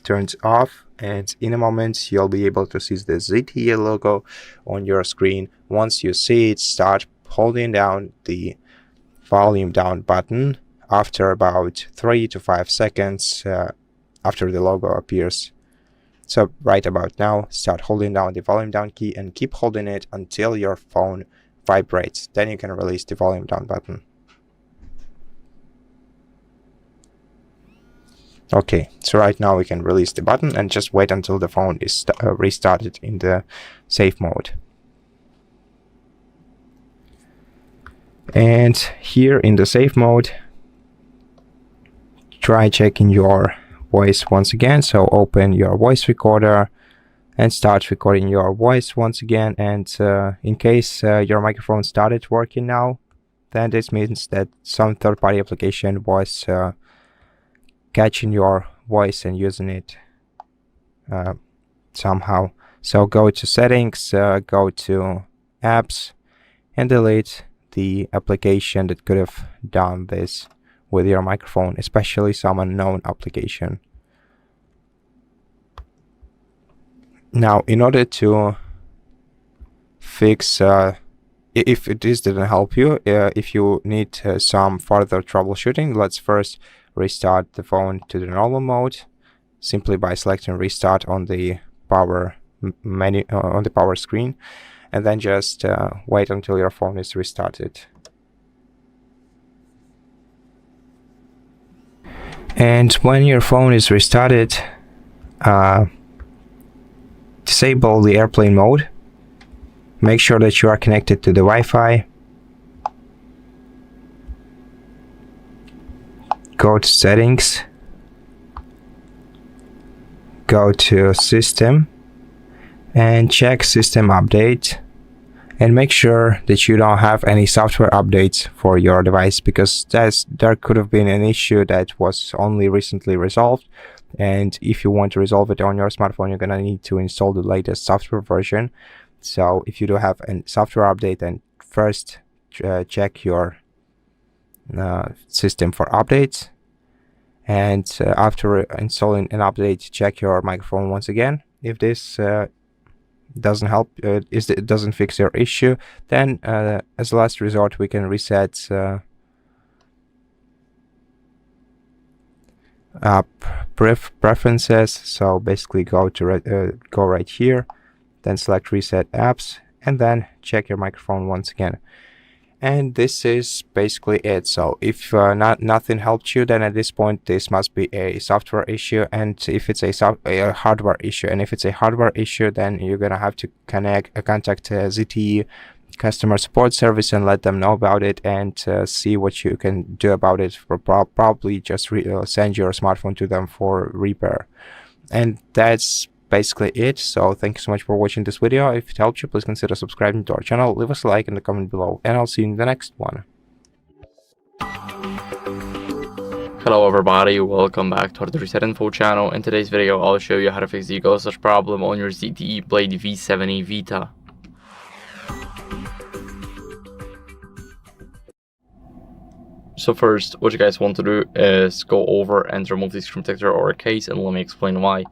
turns off, and in a moment you'll be able to see the ZTE logo on your screen. Once you see it, start holding down the volume down button after about 3 to 5 seconds after the logo appears. So right about now, start holding down the volume down key and keep holding it until your phone vibrates. Then you can release the volume down button. Okay, so right now we can release the button and just wait until the phone is restarted in the safe mode. And here in the safe mode, try checking your voice once again. So open your voice recorder and start recording your voice once again. And in case your microphone started working now, then this means that some third-party application was catching your voice and using it somehow. So go to Settings, go to Apps, and delete the application that could have done this with your microphone, especially some unknown application. Now, in order to fix, if this didn't help you, if you need some further troubleshooting, let's first restart the phone to the normal mode simply by selecting Restart on the power menu on the power screen, and then just wait until your phone is restarted. And when your phone is restarted, disable the airplane mode. Make sure that you are connected to the Wi-Fi. Go to Settings, go to System, and check System Update, and make sure that you don't have any software updates for your device, because there could have been an issue that was only recently resolved. And if you want to resolve it on your smartphone, you're gonna need to install the latest software version. So if you do have a software update, then first check your system for updates, and after installing an update, check your microphone once again. If this doesn't help, it doesn't fix your issue, then as a last resort we can reset preferences. So basically go right here, then select reset apps, and then check your microphone once again. And this is basically it. So if nothing helped you, then at this point this must be a software issue, and if it's a hardware issue, and if it's a hardware issue, then you're gonna have to contact ZTE customer support service and let them know about it, and see what you can do about it. For probably just send your smartphone to them for repair. And that's basically it. So thank you so much for watching this video. If it helped you, please consider subscribing to our channel, leave us a like in the comment below, and I'll see you in the next one. Hello everybody, welcome back to HardReset.Info channel. In today's video, I'll show you how to fix the ghost touch problem on your ZTE Blade V70 Vita. So first, what you guys want to do is go over and remove the screen protector or case, and let me explain why.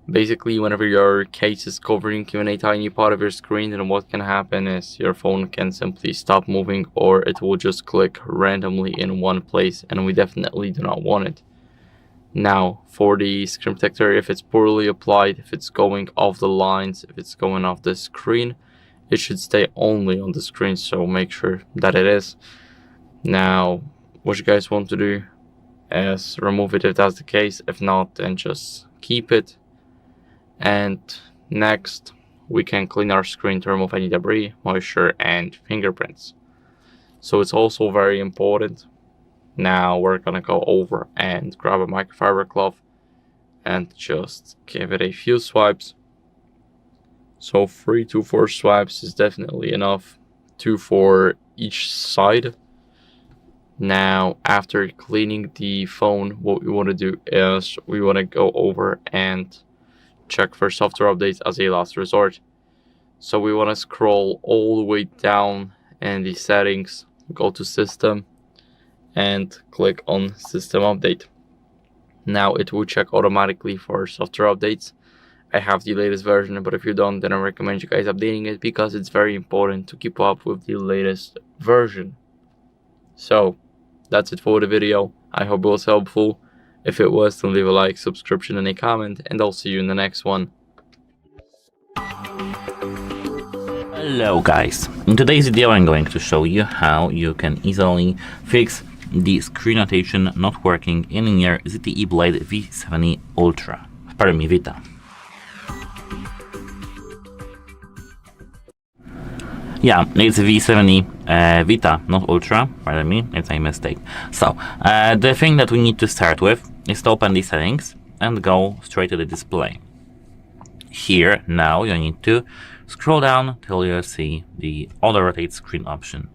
Basically, whenever your case is covering even a tiny part of your screen, then what can happen is your phone can simply stop moving, or it will just click randomly in one place, and we definitely do not want it. Now, for the screen protector, if it's poorly applied, if it's going off the lines, if it's going off the screen, it should stay only on the screen, so make sure that it is. Now, what you guys want to do is remove it if that's the case. If not, then just keep it. And next, we can clean our screen to remove any debris, moisture, and fingerprints. So it's also very important. Now we're gonna go over and grab a microfiber cloth and just give it a few swipes. So 3 to 4 swipes is definitely enough, 2 for each side. Now, after cleaning the phone, what we want to do is we want to go over and check for software updates as a last resort. So we want to scroll all the way down in the settings, go to system, and click on system update. Now it will check automatically for software updates. I have the latest version, but if you don't, then I recommend you guys updating it, because it's very important to keep up with the latest version. So that's it for the video. I hope it was helpful. If it was, then leave a like, subscription, and a comment, and I'll see you in the next one. Hello guys, in today's video I'm going to show you how you can easily fix the screen rotation not working in your ZTE Blade V70 Vita. Yeah, it's V70 Vita, not Ultra, pardon me, it's a mistake. So, the thing that we need to start with is to open the settings and go straight to the display. Here, now, you need to scroll down till you see the auto rotate screen option.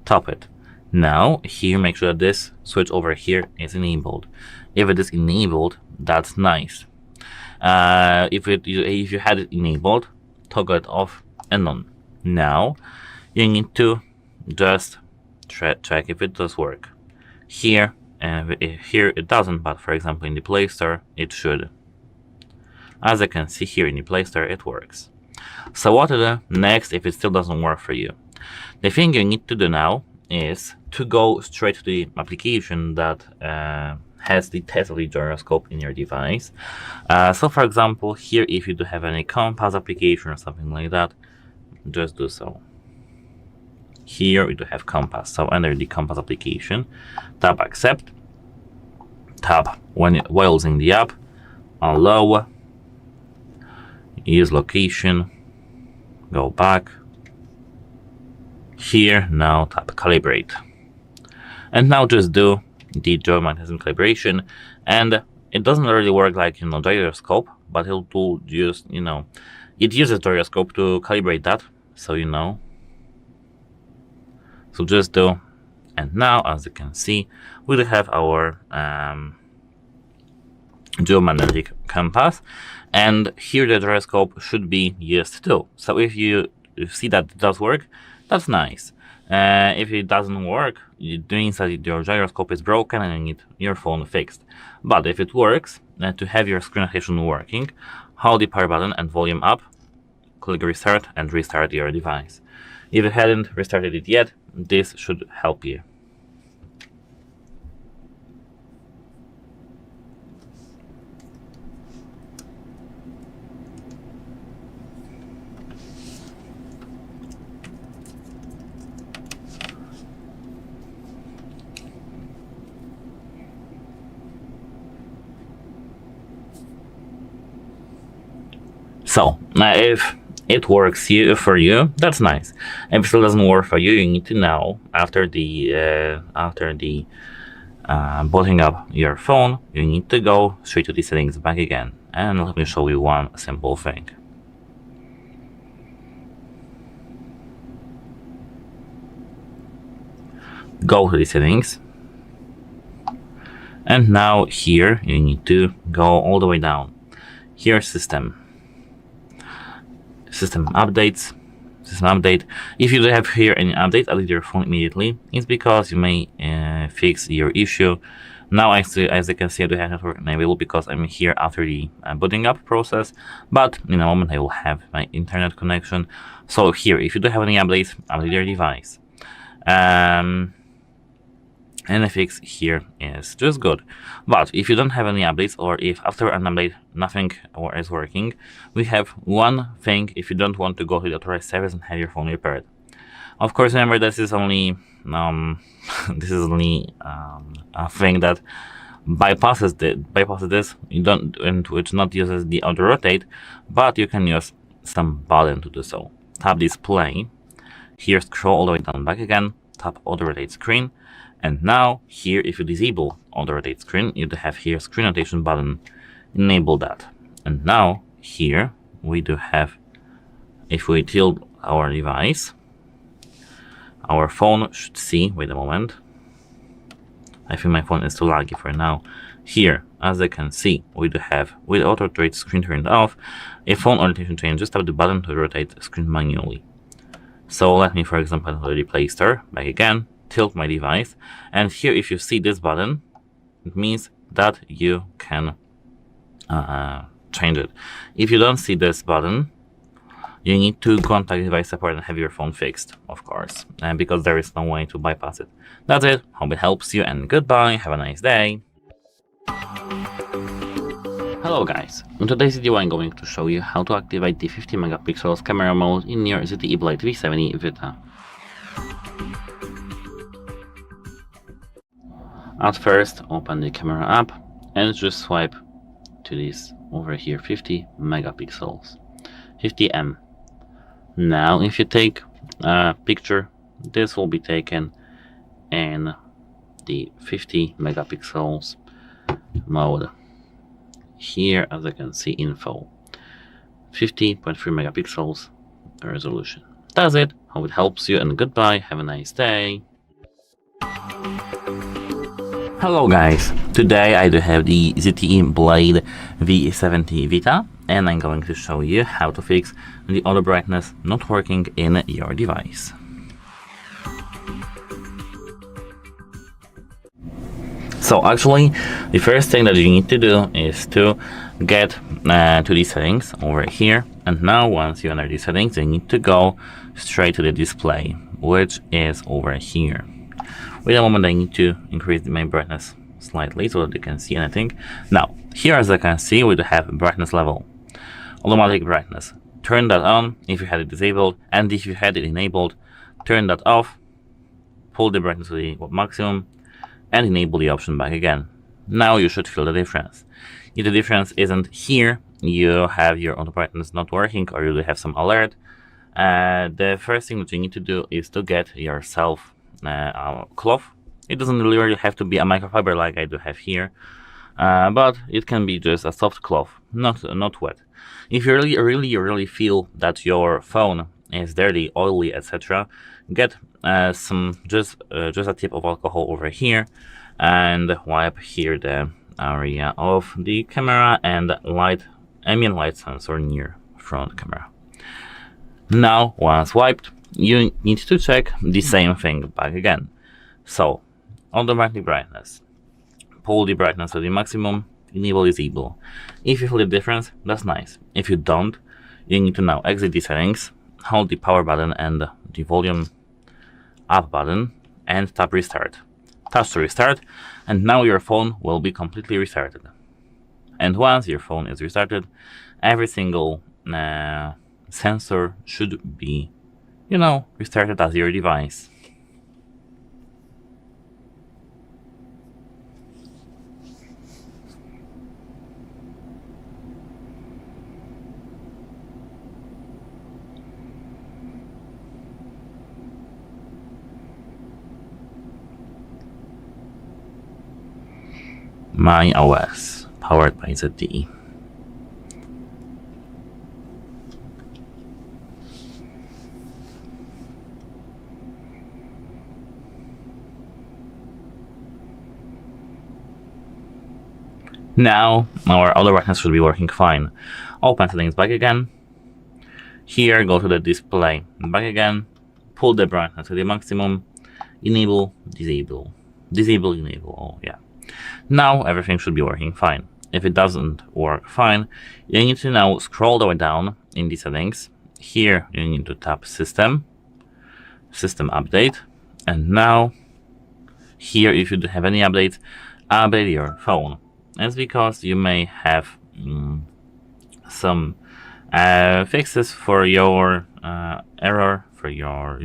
Tap it. Now, here, make sure that this switch over here is enabled. If it is enabled, that's nice. If you had it enabled, toggle it off and on. Now, you need to just check if it does work. Here, here it doesn't, but for example in the Play Store, it should. As you can see here in the Play Store, it works. So what to do next if it still doesn't work for you? The thing you need to do now is to go straight to the application that has the test of the gyroscope in your device. So for example, here if you do have any compass application or something like that, just do so. Here we do have compass, so under the compass application, tap accept, tap while using the app, allow, use location, go back. Here now tap calibrate, and now just do the geomagnetism calibration. And it doesn't really work like gyroscope, but it will use it uses gyroscope to calibrate that, so So just do, and now as you can see, we do have our geomagnetic compass, and here the gyroscope should be used too. So if you see that it does work, that's nice. If it doesn't work, it means that your gyroscope is broken and you need your phone fixed. But if it works, to have your screen rotation working, hold the power button and volume up, click restart and restart your device. If you hadn't restarted it yet, this should help you. So if it works for you, that's nice. If it still doesn't work for you, you need to know after the booting up your phone, you need to go straight to the settings back again. And let me show you one simple thing. Go to the settings, and now here you need to go all the way down. Here's system updates, system update. If you don't have here any update, update your phone immediately. It's because you may fix your issue. Now as you can see, I do have network enabled because I'm here after the booting up process, but in a moment I will have my internet connection. So here, if you don't have any updates, update your device. And the fix here is just good. But if you don't have any updates, or if after an update nothing is working, we have one thing if you don't want to go to the authorized service and have your phone repaired. Of course, remember this is only a thing that bypasses this. You don't, and which not uses the auto rotate, but you can use some button to do so. Tap display. Here, scroll all the way down back again. Tap auto rotate screen. And now here, if you disable auto rotate screen, you do have here screen rotation button. Enable that. And now here we do have, if we tilt our device, our phone should see, wait a moment, I think my phone is too laggy for now. Here, as you can see, we do have, with auto rotate screen turned off, a phone orientation change, just tap the button to rotate the screen manually. So let me, for example, go to the Play Store, back again, tilt my device, and here if you see this button, it means that you can change it. If you don't see this button, you need to contact device support and have your phone fixed, of course, because there is no way to bypass it. That's it. Hope it helps you, and goodbye. Have a nice day. Hello guys, in today's video I'm going to show you how to activate the 50 megapixels camera mode in your ZTE Blade V70 Vita. At first, open the camera app and just swipe to this over here, 50 megapixels, 50M. Now if you take a picture, this will be taken in the 50 megapixels mode. Here, as you can see, info, 50.3 megapixels resolution. That's it. Hope it helps you, and goodbye. Have a nice day. Hello guys, today I do have the ZTE Blade V70 Vita, and I'm going to show you how to fix the auto brightness not working in your device. So actually, the first thing that you need to do is to get to the settings over here, and now once you enter the settings, you need to go straight to the display, which is over here. Wait a moment, I need to increase my brightness slightly so that you can see anything. Now, here as you can see, we do have brightness level, automatic brightness. Turn that on if you had it disabled, and if you had it enabled, turn that off, pull the brightness to the maximum, and enable the option back again. Now you should feel the difference. If the difference isn't here, you have your auto brightness not working, or you do have some alert, the first thing that you need to do is to get yourself a cloth. It doesn't really have to be a microfiber like I do have here, but it can be just a soft cloth, not wet. If you really feel that your phone is dirty, oily, etc., get just a tip of alcohol over here and wipe here the area of the camera and ambient light sensor near front camera. Now, once wiped, you need to check the same thing back again. So, automatic brightness. Pull the brightness to the maximum, enable, disable. If you feel the difference, that's nice. If you don't, you need to now exit the settings, hold the power button and the volume up button, and tap restart. Touch to restart, and now your phone will be completely restarted. And once your phone is restarted, every single sensor should be, restarted as your device. My OS, powered by ZTE. Now our auto brightness should be working fine. Open settings back again. Here, go to the display back again. Pull the brightness to the maximum. Enable, disable. Disable, enable. Oh yeah. Now everything should be working fine. If it doesn't work fine, you need to now scroll the way down in the settings. Here you need to tap System, System Update, and now here, if you don't have any updates, update your phone. That's because you may have some fixes for your error, for your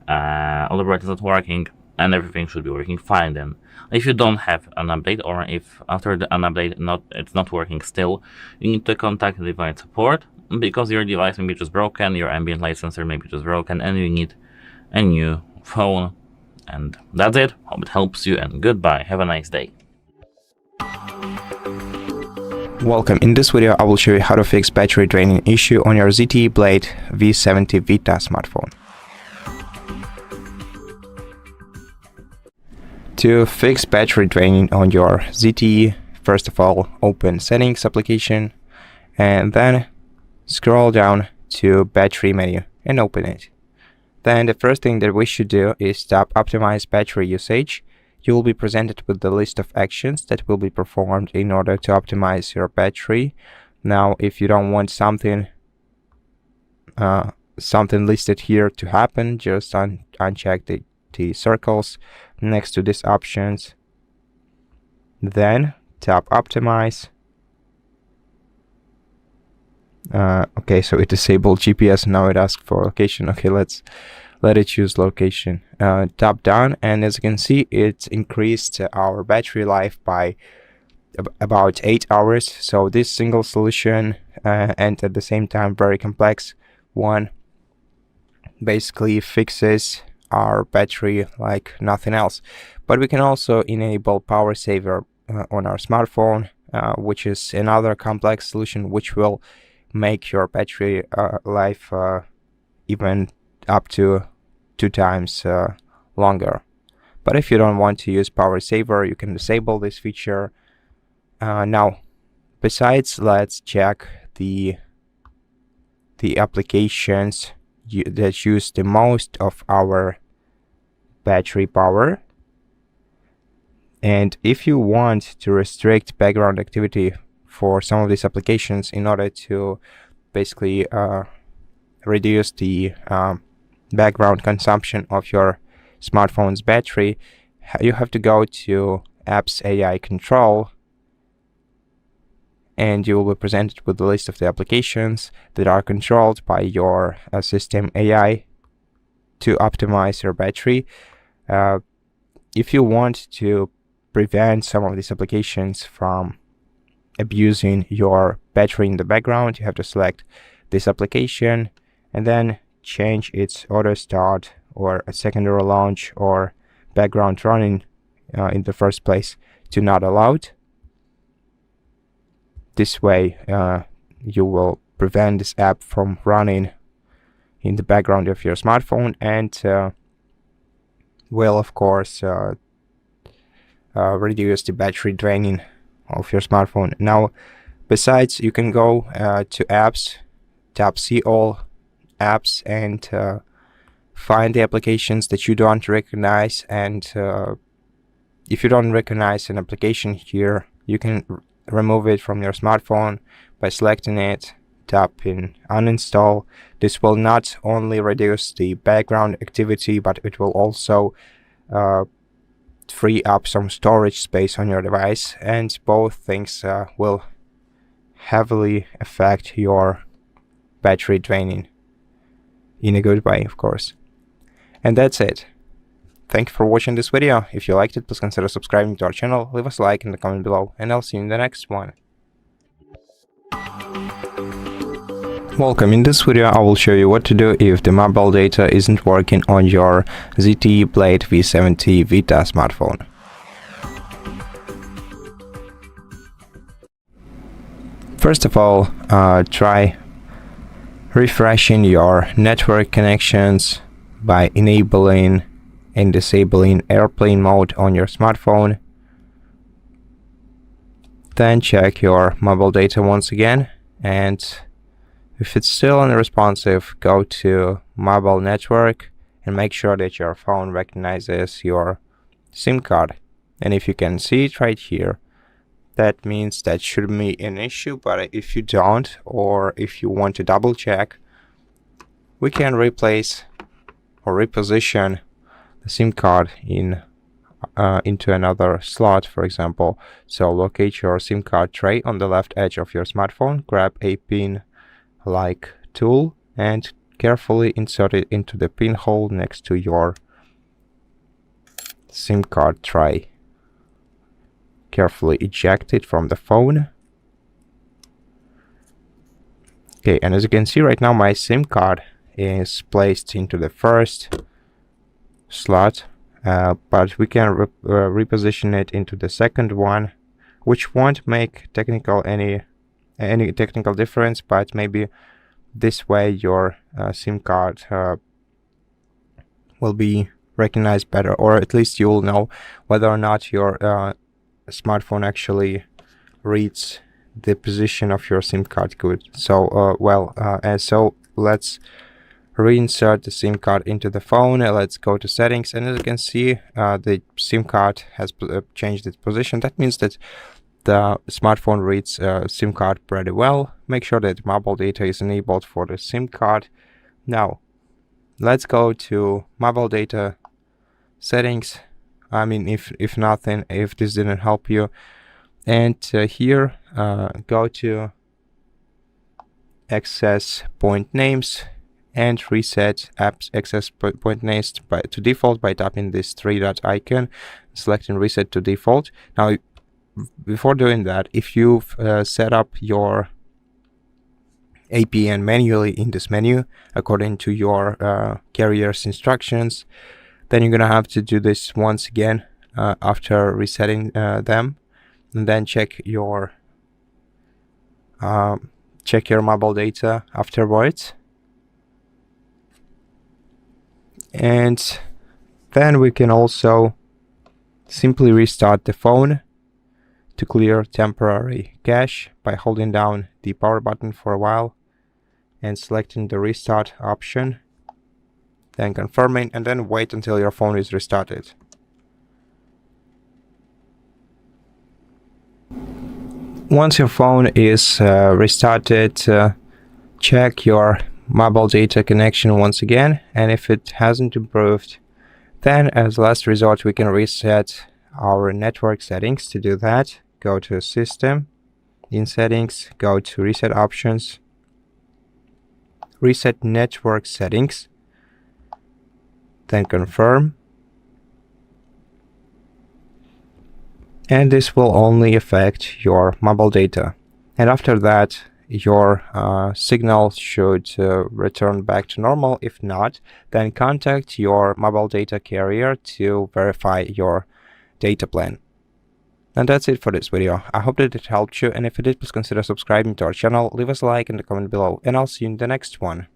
all the brightness not working, and everything should be working fine then. If you don't have an update, or if after an update it's not working still, you need to contact device support, because your device may be just broken, your ambient light sensor may be just broken, and you need a new phone. And that's it. Hope it helps you, and goodbye. Have a nice day. Welcome. In this video, I will show you how to fix battery draining issue on your ZTE Blade V70 Vita smartphone. To fix battery draining on your ZTE, first of all, open Settings application and then scroll down to Battery menu and open it. Then the first thing that we should do is tap Optimize Battery Usage. You will be presented with the list of actions that will be performed in order to optimize your battery. Now, if you don't want something listed here to happen, just uncheck the circles next to these options. Then tap Optimize. Okay, so it disabled GPS. Now it asks for location. Okay, let it choose location. Tap down, and as you can see, it increased our battery life by about 8 hours. So this single solution and at the same time very complex one basically fixes our battery like nothing else. But we can also enable power saver on our smartphone, which is another complex solution which will make your battery life even up to 2 times longer. But if you don't want to use power saver, you can disable this feature. Now, besides, let's check the applications that use the most of our battery power. And if you want to restrict background activity for some of these applications in order to basically reduce the background consumption of your smartphone's battery, you have to go to Apps AI Control, and you will be presented with a list of the applications that are controlled by your system AI to optimize your battery. If you want to prevent some of these applications from abusing your battery in the background, you have to select this application and then change its auto start or a secondary launch or background running in the first place to not allowed. This way you will prevent this app from running in the background of your smartphone, and will of course reduce the battery draining of your smartphone. Now, besides, you can go to apps, tap see all apps, and find the applications that you don't recognize. And if you don't recognize an application here, you can remove it from your smartphone by selecting it, tapping uninstall. This will not only reduce the background activity, but it will also free up some storage space on your device, and both things will heavily affect your battery draining in a good way, of course. And that's it. Thank you for watching this video. If you liked it, please consider subscribing to our channel, leave us a like in the comment below, and I'll see you in the next one. Welcome. In this video I will show you what to do if the mobile data isn't working on your ZTE Blade V70 Vita smartphone. First of all, try refreshing your network connections by enabling and disabling airplane mode on your smartphone. Then check your mobile data once again, and if it's still unresponsive, go to mobile network and make sure that your phone recognizes your SIM card. And if you can see it right here, that means that shouldn't be an issue. But if you don't, or if you want to double check, we can replace or reposition the SIM card into another slot, for example. So locate your SIM card tray on the left edge of your smartphone, grab a pin-like tool and carefully insert it into the pinhole next to your SIM card tray. Carefully eject it from the phone. Okay, and as you can see right now, my SIM card is placed into the first slot, but we can reposition it into the second one, which won't make any technical difference, but maybe this way your SIM card will be recognized better, or at least you will know whether or not your smartphone actually reads the position of your SIM card good. So so let's reinsert the SIM card into the phone. Let's go to settings, and as you can see, the SIM card has changed its position. That means that the smartphone reads SIM card pretty well. Make sure that mobile data is enabled for the SIM card. Now let's go to mobile data settings. I mean, if this didn't help you, and here go to access point names and reset apps access point names to default by tapping this three-dot icon, selecting reset to default. Now, before doing that, if you've set up your APN manually in this menu according to your carrier's instructions, then you're gonna have to do this once again after resetting them, and then check your mobile data afterwards. And then we can also simply restart the phone to clear temporary cache by holding down the power button for a while and selecting the restart option, then confirming, and then wait until your phone is restarted. Once your phone is restarted, check your mobile data connection once again, and if it hasn't improved, then as last resort we can reset our network settings. To do that, go to System, in Settings, go to Reset Options, reset network settings, then confirm, and this will only affect your mobile data. And after that, your signal should return back to normal. If not, then contact your mobile data carrier to verify your data plan. And that's it for this video. I hope that it helped you, and if it did, please consider subscribing to our channel, leave us a like in the comment below, and I'll see you in the next one.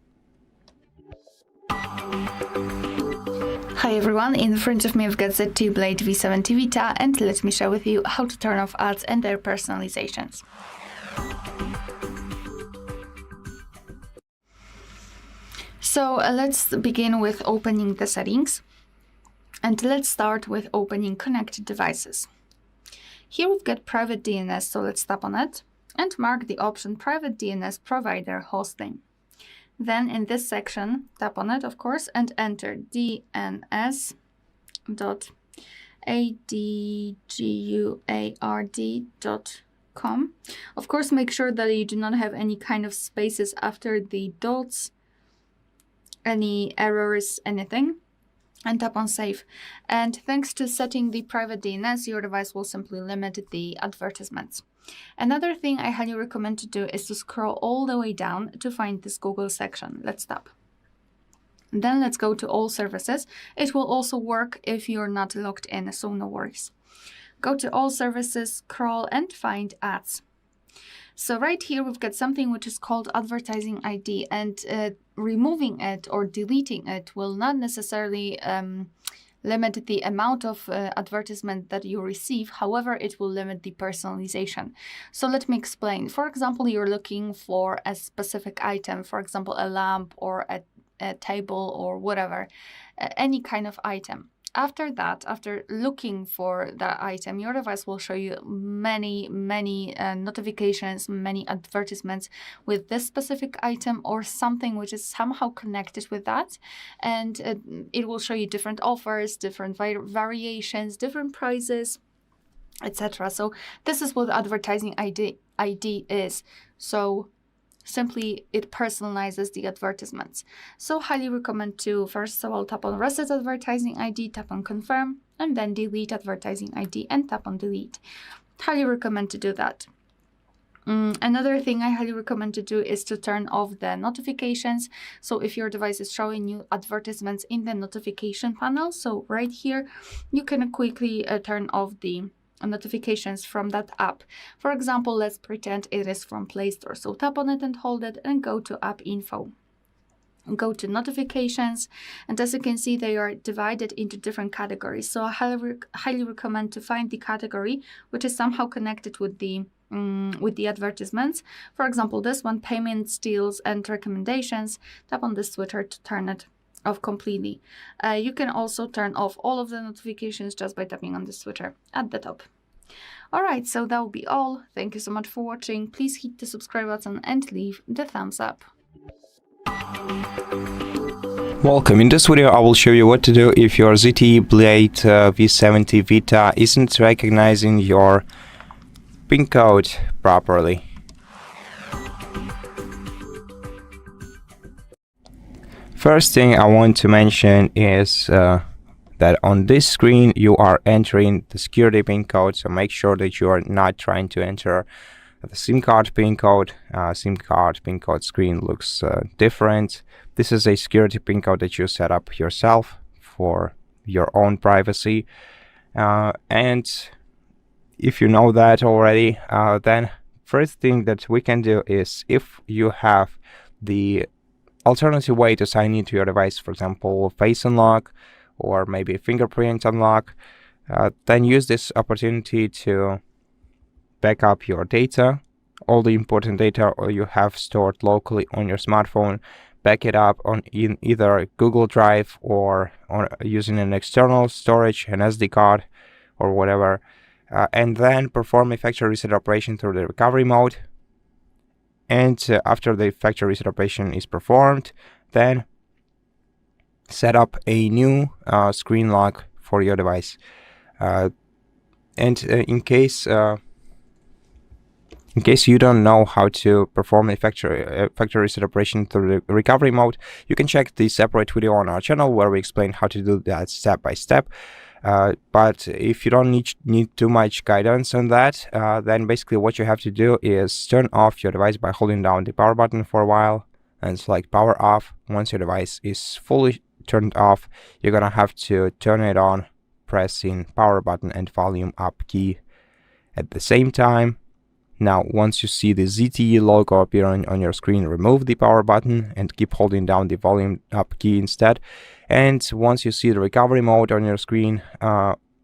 everyone, in front of me I've got ZTE Blade V70 Vita, and let me share with you how to turn off ads and their personalizations. So let's begin with opening the settings, and let's start with opening connected devices. Here we've got private DNS, so let's tap on it and mark the option private DNS provider hosting. Then in this section, tap on it, of course, and enter dns.adguard.com. Of course, make sure that you do not have any kind of spaces after the dots, any errors, anything, and tap on save. And thanks to setting the private DNS, your device will simply limit the advertisements. Another thing I highly recommend to do is to scroll all the way down to find this Google section. Let's tap. Then let's go to all services. It will also work if you're not logged in, so no worries. Go to all services, scroll and find ads. So right here we've got something which is called advertising ID, and removing it or deleting it will not necessarily limit the amount of advertisement that you receive. However, it will limit the personalization. So let me explain. For example, you're looking for a specific item, for example, a lamp or a table or whatever, any kind of item. After that, after looking for that item, your device will show you many notifications, many advertisements with this specific item or something which is somehow connected with that. And it will show you different offers, different variations, different prices, etc. So this is what advertising ID is. So simply it personalizes the advertisements. So highly recommend to first of all tap on reset advertising ID, tap on confirm, and then delete advertising ID and tap on delete. Highly recommend to do that. Another thing I highly recommend to do is to turn off the notifications. So if your device is showing you advertisements in the notification panel, so right here you can quickly turn off the notifications from that app. For example, let's pretend it is from Play Store. So tap on it and hold it and go to app info. Go to notifications, and as you can see, they are divided into different categories. So I highly recommend to find the category which is somehow connected with the advertisements. For example, this one, payments, deals and recommendations. Tap on this switcher to turn it off completely. You can also turn off all of the notifications just by tapping on the switcher at the top. Alright, so that will be all. Thank you so much for watching. Please hit the subscribe button and leave the thumbs up. Welcome. In this video I will show you what to do if your ZTE Blade V70 Vita isn't recognizing your PIN code properly. First thing I want to mention is that on this screen you are entering the security PIN code, so make sure that you are not trying to enter the SIM card PIN code. SIM card PIN code screen looks different. This is a security PIN code that you set up yourself for your own privacy. And if you know that already, then first thing that we can do is, if you have the alternative way to sign into your device, for example, face unlock or maybe fingerprint unlock, then use this opportunity to back up your data, all the important data you have stored locally on your smartphone. Back it up in either Google Drive or using an external storage, an SD card or whatever, and then perform a factory reset operation through the recovery mode. And after the factory reset operation is performed, then set up a new screen lock for your device. In case you don't know how to perform a factory reset operation through the recovery mode, you can check the separate video on our channel where we explain how to do that step by step. But if you don't need too much guidance on that, then basically what you have to do is turn off your device by holding down the power button for a while and select power off. Once your device is fully turned off, you're gonna have to turn it on, pressing power button and volume up key at the same time. Now, once you see the ZTE logo appearing on your screen, remove the power button and keep holding down the volume up key instead. And once you see the recovery mode on your screen,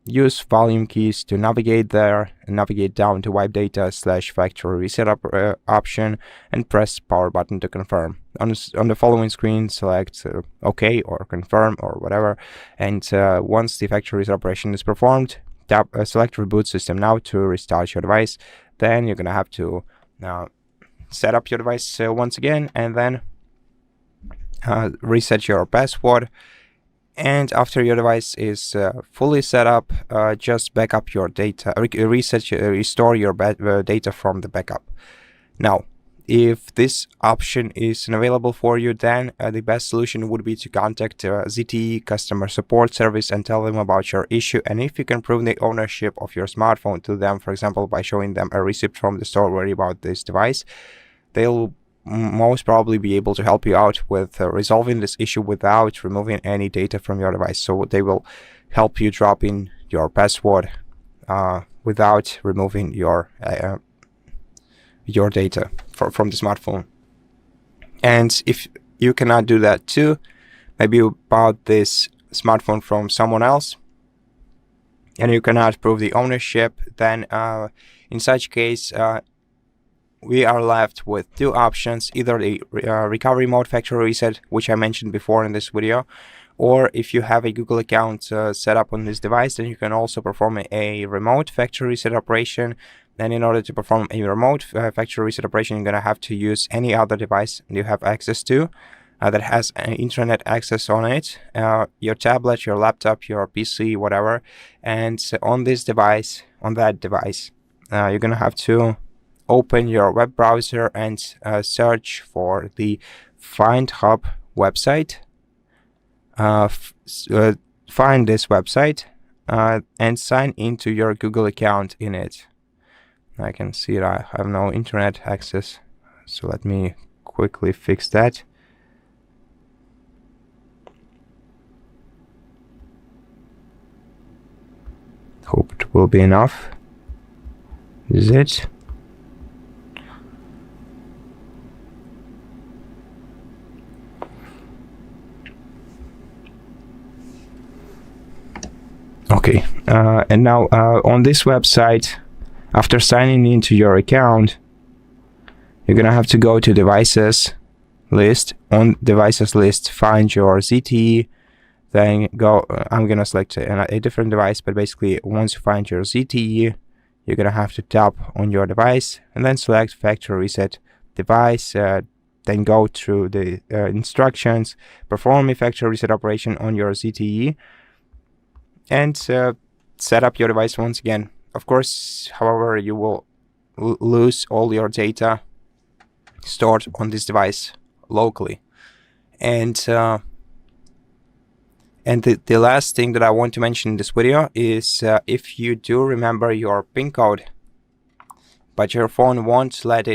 use volume keys to navigate there and navigate down to wipe data / factory reset option and press power button to confirm. On the following screen, select OK or confirm or whatever. And once the factory reset operation is performed, select reboot system now to restart your device. Then you're gonna have to set up your device once again, and then reset your password. And after your device is fully set up, just back up your data, restore your data from the backup. Now, if this option isn't available for you, then the best solution would be to contact ZTE customer support service and tell them about your issue. And if you can prove the ownership of your smartphone to them, for example, by showing them a receipt from the store worried about this device, they'll most probably be able to help you out with resolving this issue without removing any data from your device. So they will help you drop in your password without removing your data from the smartphone. And if you cannot do that too, maybe you bought this smartphone from someone else and you cannot prove the ownership, then in such case we are left with two options: either the recovery mode factory reset, which I mentioned before in this video, or if you have a Google account set up on this device, then you can also perform a remote factory reset operation. And in order to perform a remote factory reset operation, you're going to have to use any other device you have access to that has internet access on it, your tablet, your laptop, your PC, whatever. And on this device, you're going to have to open your web browser and search for the Find Hub website. Find this website and sign into your Google account in it. I can see that I have no internet access, so let me quickly fix that. Hope it will be enough. This is it. Okay, and now on this website, after signing into your account, you're gonna have to go to devices list. On devices list, find your ZTE, then go, I'm gonna select a different device, but basically once you find your ZTE, you're gonna have to tap on your device and then select factory reset device, then go through the instructions, perform a factory reset operation on your ZTE, and set up your device once again. Of course, however, you will lose all your data stored on this device locally. And the last thing that I want to mention in this video is if you do remember your PIN code, but your phone won't let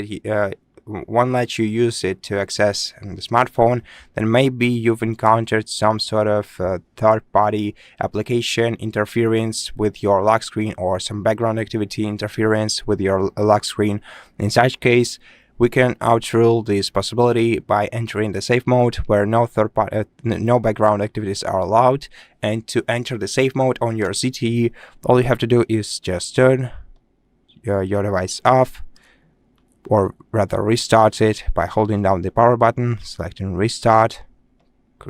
you use it to access the smartphone, then maybe you've encountered some sort of third-party application interference with your lock screen, or some background activity interference with your lock screen. In such case, we can outrule this possibility by entering the safe mode, where no background activities are allowed. And to enter the safe mode on your ZTE, all you have to do is just turn your device off, or rather restart it by holding down the power button, selecting restart,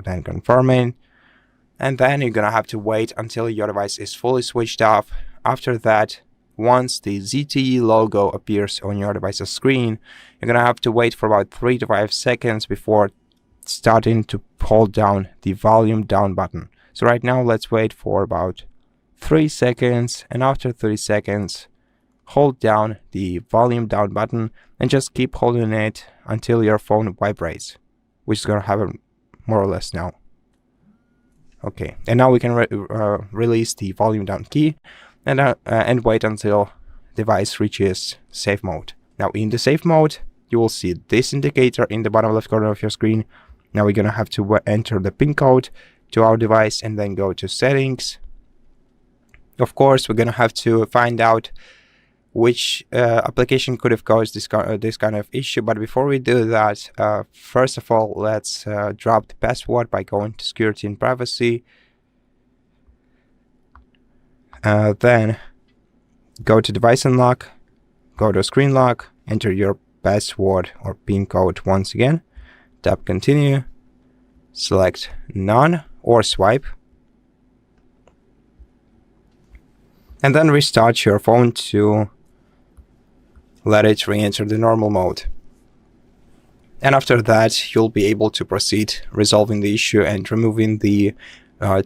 then confirming, and then you're gonna have to wait until your device is fully switched off. After that, once the ZTE logo appears on your device's screen, you're gonna have to wait for about 3 to 5 seconds before starting to hold down the volume down button. So right now, let's wait for about 3 seconds, and after 3 seconds, hold down the volume down button and just keep holding it until your phone vibrates, which is going to happen more or less now. Okay, and now we can release the volume down key and wait until device reaches safe mode. Now in the safe mode, you will see this indicator in the bottom left corner of your screen. Now we're going to have to enter the PIN code to our device and then go to settings. Of course, we're going to have to find out which application could have caused this kind of issue. But before we do that, first of all, let's drop the password by going to security and privacy. Then go to device unlock, go to screen lock, enter your password or PIN code once again, tap continue, select none or swipe, and then restart your phone to let it re-enter the normal mode. And after that, you'll be able to proceed resolving the issue and removing the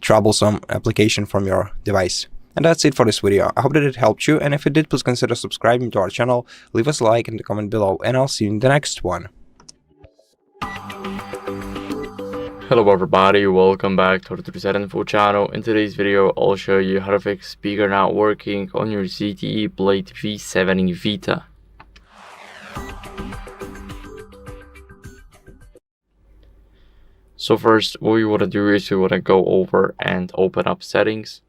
troublesome application from your device. And that's it for this video. I hope that it helped you, and if it did, please consider subscribing to our channel, leave us a like in the comment below, and I'll see you in the next one. Hello everybody, welcome back to the HardReset.Info channel. In today's video, I'll show you how to fix speaker not working on your ZTE Blade V70 Vita. So first, what you want to do is you want to go over and open up settings.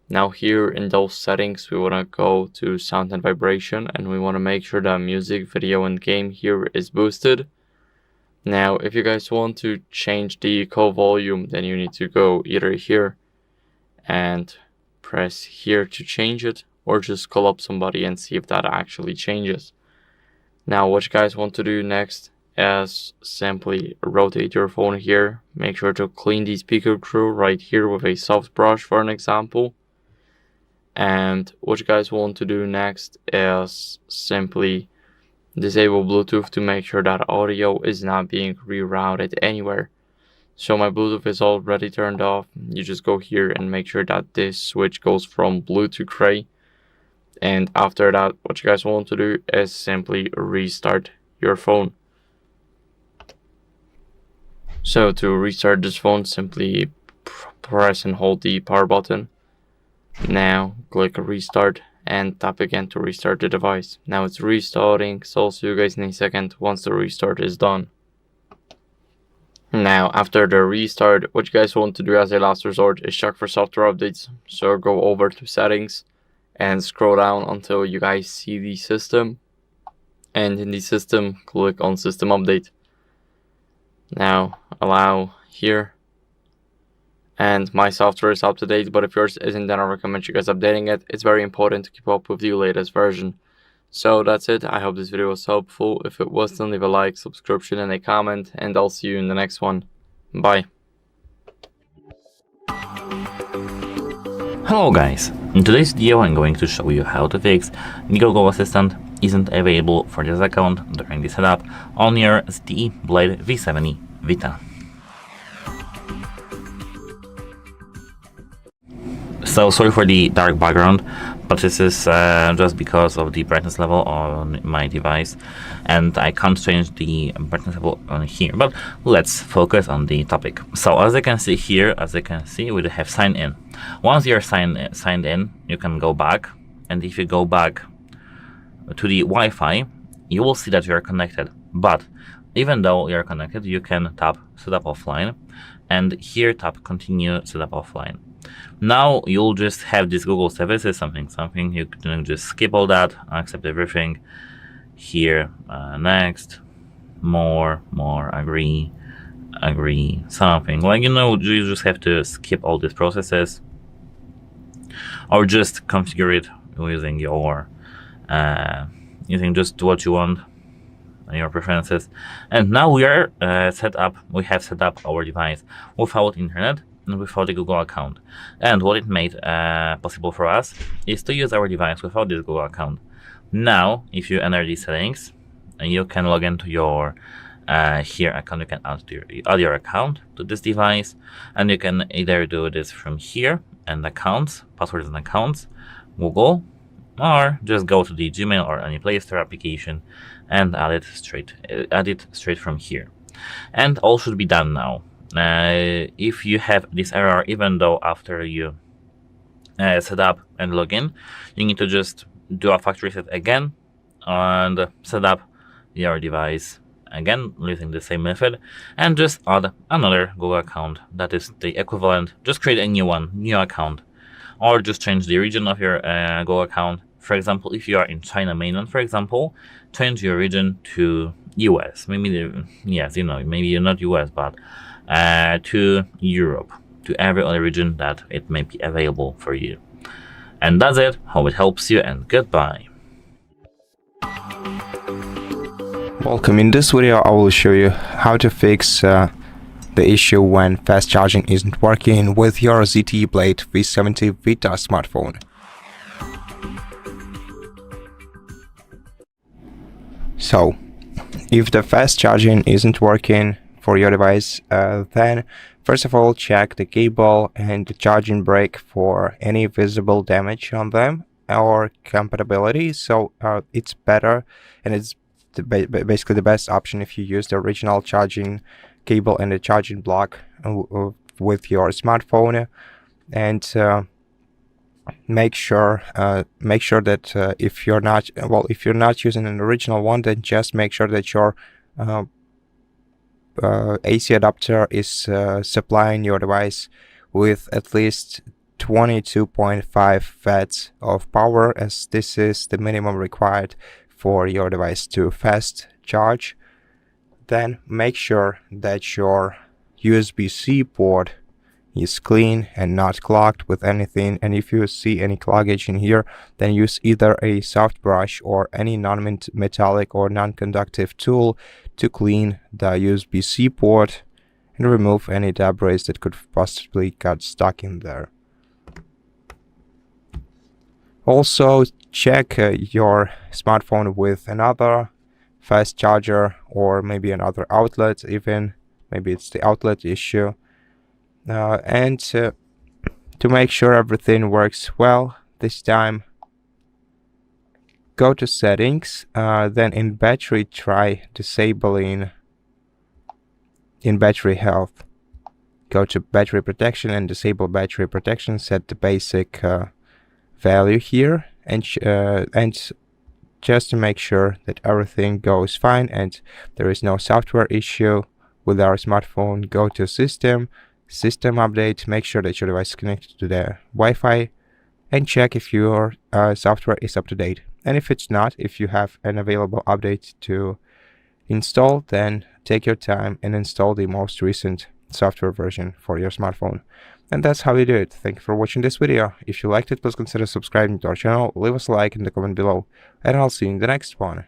Now here in those settings, we want to go to sound and vibration, and we want to make sure that music, video and game here is boosted. Now if you guys want to change the echo volume, then you need to go either here and press here to change it, or just call up somebody and see if that actually changes. Now what you guys want to do next is simply rotate your phone here. Make sure to clean the speaker crew right here with a soft brush for an example. And what you guys want to do next is simply disable Bluetooth to make sure that audio is not being rerouted anywhere. So my Bluetooth is already turned off. You just go here and make sure that this switch goes from blue to gray. And after that, what you guys want to do is simply restart your phone. So to restart this phone, simply press and hold the power button. Now click restart and tap again to restart the device. Now it's restarting, so I'll see you guys in a second once the restart is done. Now after the restart, what you guys want to do as a last resort is check for software updates. So go over to settings and scroll down until you guys see the system, and in the system click on system update. Now allow here, and my software is up to date, but if yours isn't, then I recommend you guys updating it. It's very important to keep up with the latest version. So that's it. I hope this video was helpful. If it was, then leave a like, subscription and a comment, and I'll see you in the next one. Bye. Hello guys, in today's video I'm going to show you how to fix the Google Assistant isn't available for this account during the setup on your ZTE Blade V70 Vita. So sorry for the dark background, but this is just because of the brightness level on my device, and I can't change the brightness level on here. But let's focus on the topic. So as you can see here, we have sign in. Once you're signed in, you can go back, and if you go back to the Wi-Fi, you will see that you are connected. But even though you're connected, you can tap setup offline, and here tap continue setup offline. Now you'll just have this Google services, something. You can just skip all that, accept everything. Here, next, more, agree, something. Like, you just have to skip all these processes, or just configure it using your, using just what you want, your preferences. And now we are we have set up our device without internet and without a Google account. And what it made possible for us is to use our device without this Google account. Now, if you enter these settings, you can log into your here account. You can add your account to this device, and you can either do this from here and accounts, passwords and accounts, Google, or just go to the Gmail or any Play Store application and add it straight from here. And all should be done now. If you have this error, even though after you set up and log in, you need to just do a factory reset again and set up your device again using the same method, and just add another Google account that is the equivalent. Just create a new account, or just change the region of your Google account For example, if you are in China mainland, for example, change your region to US. Maybe, yes, you know, maybe you're not US, but to Europe, to every other region that it may be available for you. And that's it. Hope it helps you, and goodbye. Welcome. In this video I will show you how to fix the issue when fast charging isn't working with your ZTE Blade V70 Vita smartphone. So, if the fast charging isn't working for your device, then first of all check the cable and the charging brick for any visible damage on them or compatibility. So it's better, and it's basically the best option if you use the original charging cable and the charging block with your smartphone. And make sure that if you're not using an original one, then just make sure that your AC adapter is supplying your device with at least 22.5 watts of power, as this is the minimum required for your device to fast charge. Then make sure that your USB-C port is clean and not clogged with anything, and if you see any cloggage in here, then use either a soft brush or any non-metallic or non-conductive tool to clean the USB-C port and remove any debris that could possibly get stuck in there. Also check your smartphone with another fast charger, or maybe another outlet, even maybe it's the outlet issue. And to make sure everything works well this time, go to settings, then in battery try disabling in battery health. Go to battery protection and disable battery protection, set the basic value here, and just to make sure that everything goes fine and there is no software issue with our smartphone, go to system update, make sure that your device is connected to the Wi-Fi, and check if your software is up to date. And if it's not, if you have an available update to install, then take your time and install the most recent software version for your smartphone. And that's how you do it. Thank you for watching this video. If you liked it, please consider subscribing to our channel, leave us a like in the comment below, and I'll see you in the next one.